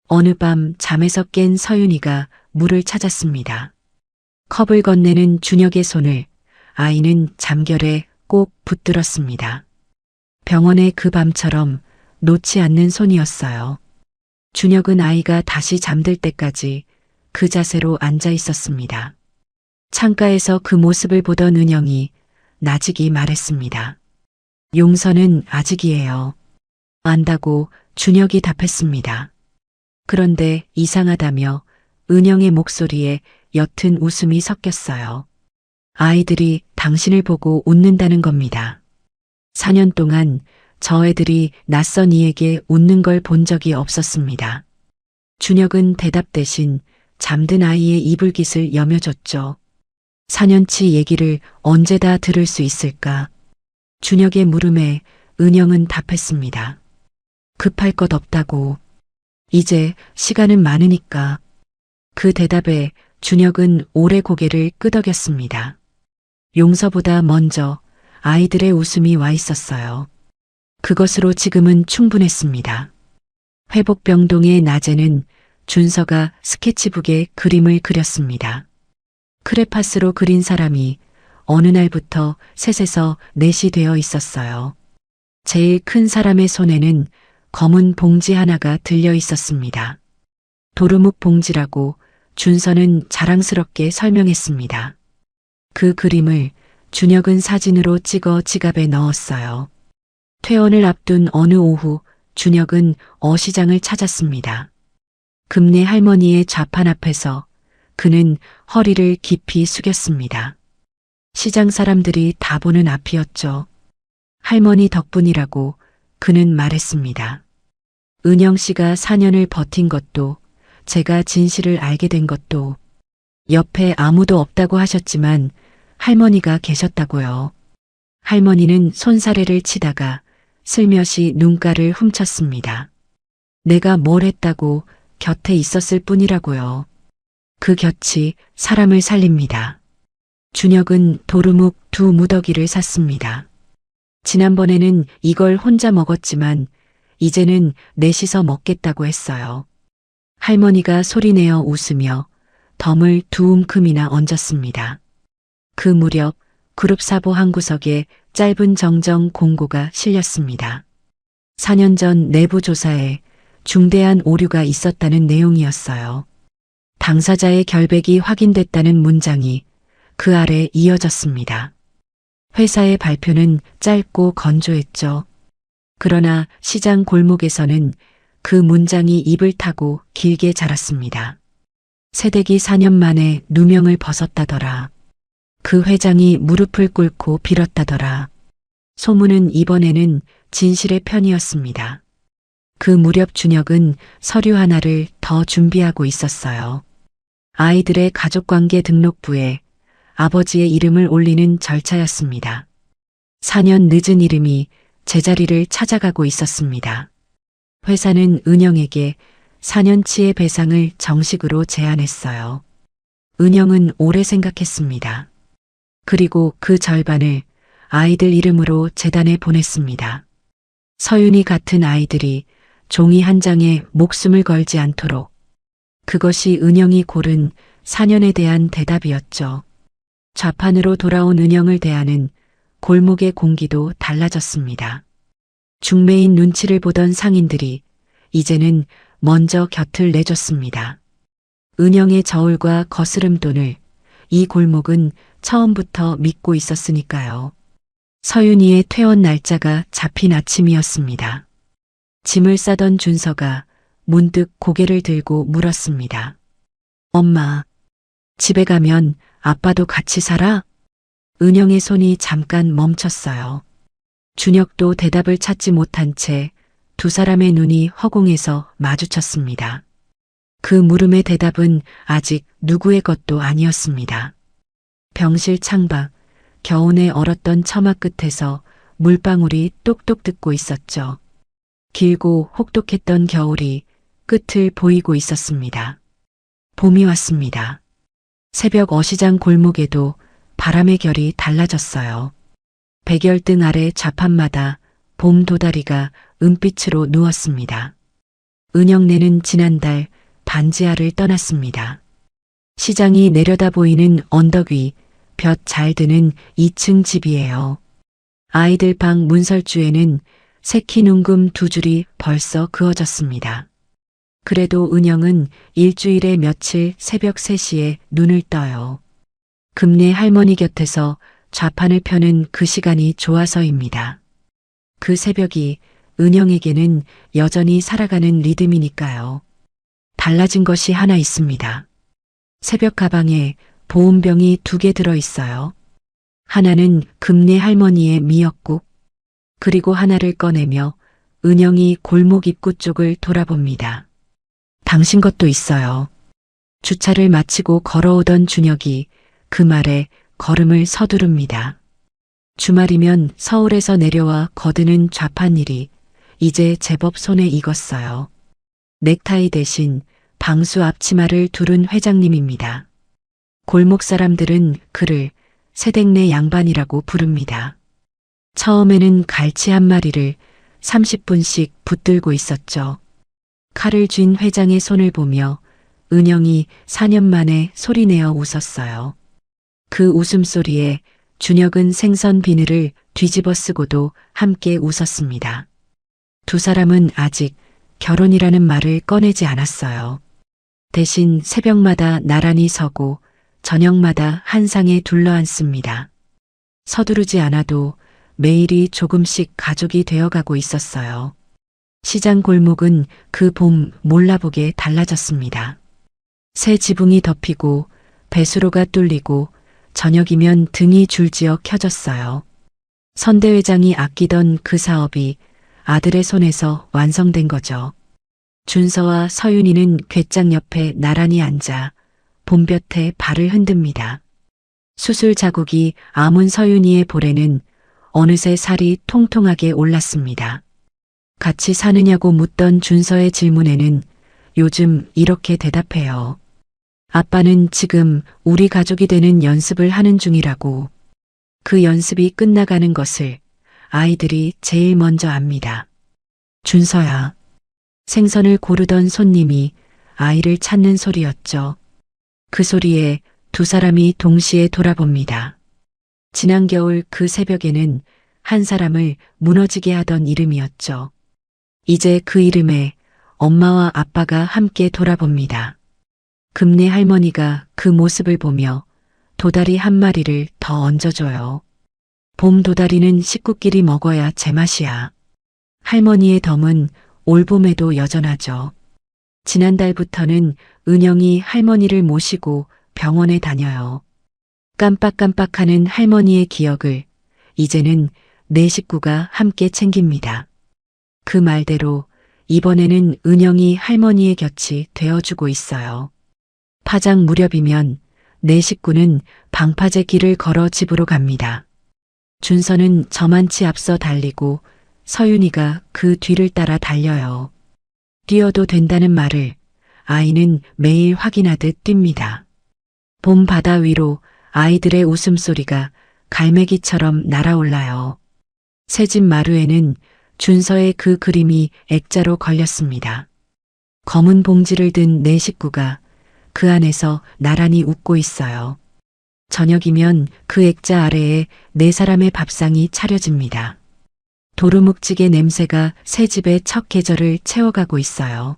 어느 밤 잠에서 깬 서윤이가 물을 찾았습니다. 컵을 건네는 준혁의 손을 아이는 잠결에 꼭 붙들었습니다. 병원의 그 밤처럼 놓지 않는 손이었어요. 준혁은 아이가 다시 잠들 때까지 그 자세로 앉아 있었습니다. 창가에서 그 모습을 보던 은영이 나직이 말했습니다. 용서는 아직이에요. 안다고 준혁이 답했습니다. 그런데 이상하다며 은영의 목소리에 옅은 웃음이 섞였어요. 아이들이 당신을 보고 웃는다는 겁니다. 4년 동안 저 애들이 낯선 이에게 웃는 걸 본 적이 없었습니다. 준혁은 대답 대신 잠든 아이의 이불깃을 여며줬죠. 4년치 얘기를 언제 다 들을 수 있을까? 준혁의 물음에 은영은 답했습니다. 급할 것 없다고. 이제 시간은 많으니까. 그 대답에 준혁은 오래 고개를 끄덕였습니다. 용서보다 먼저 아이들의 웃음이 와 있었어요. 그것으로 지금은 충분했습니다. 회복병동의 낮에는 준서가 스케치북에 그림을 그렸습니다. 크레파스로 그린 사람이 어느 날부터 셋에서 넷이 되어 있었어요. 제일 큰 사람의 손에는 검은 봉지 하나가 들려 있었습니다. 도루묵 봉지라고 준서는 자랑스럽게 설명했습니다. 그 그림을 준혁은 사진으로 찍어 지갑에 넣었어요. 퇴원을 앞둔 어느 오후 준혁은 어시장을 찾았습니다. 금내 할머니의 좌판 앞에서 그는 허리를 깊이 숙였습니다. 시장 사람들이 다 보는 앞이었죠. 할머니 덕분이라고 그는 말했습니다. 은영 씨가 4년을 버틴 것도 제가 진실을 알게 된 것도 옆에 아무도 없다고 하셨지만 할머니가 계셨다고요. 할머니는 손사래를 치다가 슬며시 눈가를 훔쳤습니다. 내가 뭘 했다고 곁에 있었을 뿐이라고요. 그 곁이 사람을 살립니다. 준혁은 도루묵 2무더기를 샀습니다. 지난번에는 이걸 혼자 먹었지만 이제는 넷이서 먹겠다고 했어요. 할머니가 소리내어 웃으며 덤을 2움큼이나 얹었습니다. 그 무렵 그룹사보 한 구석에 짧은 정정 공고가 실렸습니다. 4년 전 내부 조사에 중대한 오류가 있었다는 내용이었어요. 당사자의 결백이 확인됐다는 문장이 그 아래 이어졌습니다. 회사의 발표는 짧고 건조했죠. 그러나 시장 골목에서는 그 문장이 입을 타고 길게 자랐습니다. 새댁이 4년 만에 누명을 벗었다더라. 그 회장이 무릎을 꿇고 빌었다더라. 소문은 이번에는 진실의 편이었습니다. 그 무렵 준혁은 서류 하나를 더 준비하고 있었어요. 아이들의 가족관계 등록부에 아버지의 이름을 올리는 절차였습니다. 4년 늦은 이름이 제자리를 찾아가고 있었습니다. 회사는 은영에게 4년치의 배상을 정식으로 제안했어요. 은영은 오래 생각했습니다. 그리고 그 절반을 아이들 이름으로 재단에 보냈습니다. 서윤이 같은 아이들이 종이 한 장에 목숨을 걸지 않도록. 그것이 은영이 고른 4년에 대한 대답이었죠. 좌판으로 돌아온 은영을 대하는 골목의 공기도 달라졌습니다. 중매인 눈치를 보던 상인들이 이제는 먼저 곁을 내줬습니다. 은영의 저울과 거스름돈을 이 골목은 처음부터 믿고 있었으니까요. 서윤이의 퇴원 날짜가 잡힌 아침이었습니다. 짐을 싸던 준서가 문득 고개를 들고 물었습니다. 엄마, 집에 가면 아빠도 같이 살아? 은영의 손이 잠깐 멈췄어요. 준혁도 대답을 찾지 못한 채 두 사람의 눈이 허공에서 마주쳤습니다. 그 물음의 대답은 아직 누구의 것도 아니었습니다. 병실 창밖, 겨우내 얼었던 처마 끝에서 물방울이 똑똑 듣고 있었죠. 길고 혹독했던 겨울이 끝을 보이고 있었습니다. 봄이 왔습니다. 새벽 어시장 골목에도 바람의 결이 달라졌어요. 백열등 아래 좌판마다 봄 도다리가 은빛으로 누웠습니다. 은영네는 지난달 반지하를 떠났습니다. 시장이 내려다 보이는 언덕 위 볕 잘 드는 2층 집이에요. 아이들 방 문설주에는 새키 눈금 2줄이 벌써 그어졌습니다. 그래도 은영은 일주일에 며칠 새벽 3시에 눈을 떠요. 금내 할머니 곁에서 좌판을 펴는 그 시간이 좋아서입니다. 그 새벽이 은영에게는 여전히 살아가는 리듬이니까요. 달라진 것이 하나 있습니다. 새벽 가방에 보온병이 2개 들어있어요. 하나는 금내 할머니의 미역국, 그리고 하나를 꺼내며 은영이 골목 입구 쪽을 돌아봅니다. 당신 것도 있어요. 주차를 마치고 걸어오던 준혁이 그 말에 걸음을 서두릅니다. 주말이면 서울에서 내려와 거드는 좌판일이 이제 제법 손에 익었어요. 넥타이 대신 방수 앞치마를 두른 회장님입니다. 골목 사람들은 그를 새댁네 양반이라고 부릅니다. 처음에는 갈치 한 마리를 30분씩 붙들고 있었죠. 칼을 쥔 회장의 손을 보며 은영이 4년 만에 소리내어 웃었어요. 그 웃음소리에 준혁은 생선 비늘을 뒤집어 쓰고도 함께 웃었습니다. 두 사람은 아직 결혼이라는 말을 꺼내지 않았어요. 대신 새벽마다 나란히 서고 저녁마다 한 상에 둘러앉습니다. 서두르지 않아도 매일이 조금씩 가족이 되어가고 있었어요. 시장 골목은 그 봄 몰라보게 달라졌습니다. 새 지붕이 덮이고 배수로가 뚫리고 저녁이면 등이 줄지어 켜졌어요. 선대 회장이 아끼던 그 사업이 아들의 손에서 완성된 거죠. 준서와 서윤이는 궤장 옆에 나란히 앉아 봄볕에 발을 흔듭니다. 수술 자국이 아문 서윤이의 볼에는 어느새 살이 통통하게 올랐습니다. 같이 사느냐고 묻던 준서의 질문에는 요즘 이렇게 대답해요. 아빠는 지금 우리 가족이 되는 연습을 하는 중이라고. 그 연습이 끝나가는 것을 아이들이 제일 먼저 압니다. 준서야. 생선을 고르던 손님이 아이를 찾는 소리였죠. 그 소리에 두 사람이 동시에 돌아봅니다. 지난 겨울 그 새벽에는 한 사람을 무너지게 하던 이름이었죠. 이제 그 이름에 엄마와 아빠가 함께 돌아봅니다. 금내 할머니가 그 모습을 보며 도다리 한 마리를 더 얹어줘요. 봄 도다리는 식구끼리 먹어야 제맛이야. 할머니의 덤은 올봄에도 여전하죠. 지난달부터는 은영이 할머니를 모시고 병원에 다녀요. 깜빡깜빡하는 할머니의 기억을 이제는 네 식구가 함께 챙깁니다. 그 말대로 이번에는 은영이 할머니의 곁이 되어주고 있어요. 파장 무렵이면 네 식구는 방파제 길을 걸어 집으로 갑니다. 준서는 저만치 앞서 달리고 서윤이가 그 뒤를 따라 달려요. 뛰어도 된다는 말을 아이는 매일 확인하듯 뜁니다. 봄 바다 위로 아이들의 웃음소리가 갈매기처럼 날아올라요. 새집 마루에는 준서의 그 그림이 액자로 걸렸습니다. 검은 봉지를 든 네 식구가 그 안에서 나란히 웃고 있어요. 저녁이면 그 액자 아래에 네 사람의 밥상이 차려집니다. 도루묵찌개 냄새가 새 집의 첫 계절을 채워가고 있어요.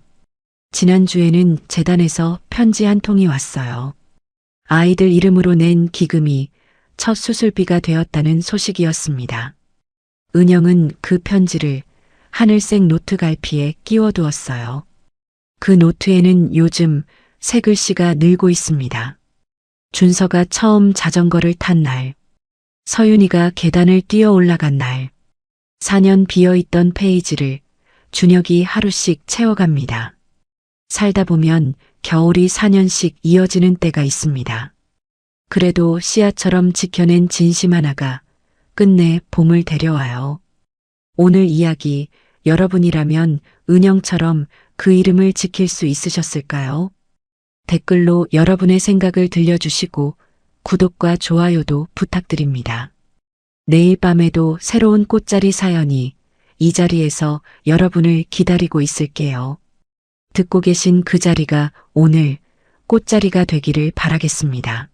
지난주에는 재단에서 편지 한 통이 왔어요. 아이들 이름으로 낸 기금이 첫 수술비가 되었다는 소식이었습니다. 은영은 그 편지를 하늘색 노트 갈피에 끼워두었어요. 그 노트에는 요즘 새 글씨가 늘고 있습니다. 준서가 처음 자전거를 탄 날, 서윤이가 계단을 뛰어 올라간 날, 4년 비어있던 페이지를 준혁이 하루씩 채워갑니다. 살다 보면 겨울이 4년씩 이어지는 때가 있습니다. 그래도 씨앗처럼 지켜낸 진심 하나가 끝내 봄을 데려와요. 오늘 이야기 여러분이라면 은영처럼 그 이름을 지킬 수 있으셨을까요? 댓글로 여러분의 생각을 들려주시고 구독과 좋아요도 부탁드립니다. 내일 밤에도 새로운 꽃자리 사연이 이 자리에서 여러분을 기다리고 있을게요. 듣고 계신 그 자리가 오늘 꽃자리가 되기를 바라겠습니다.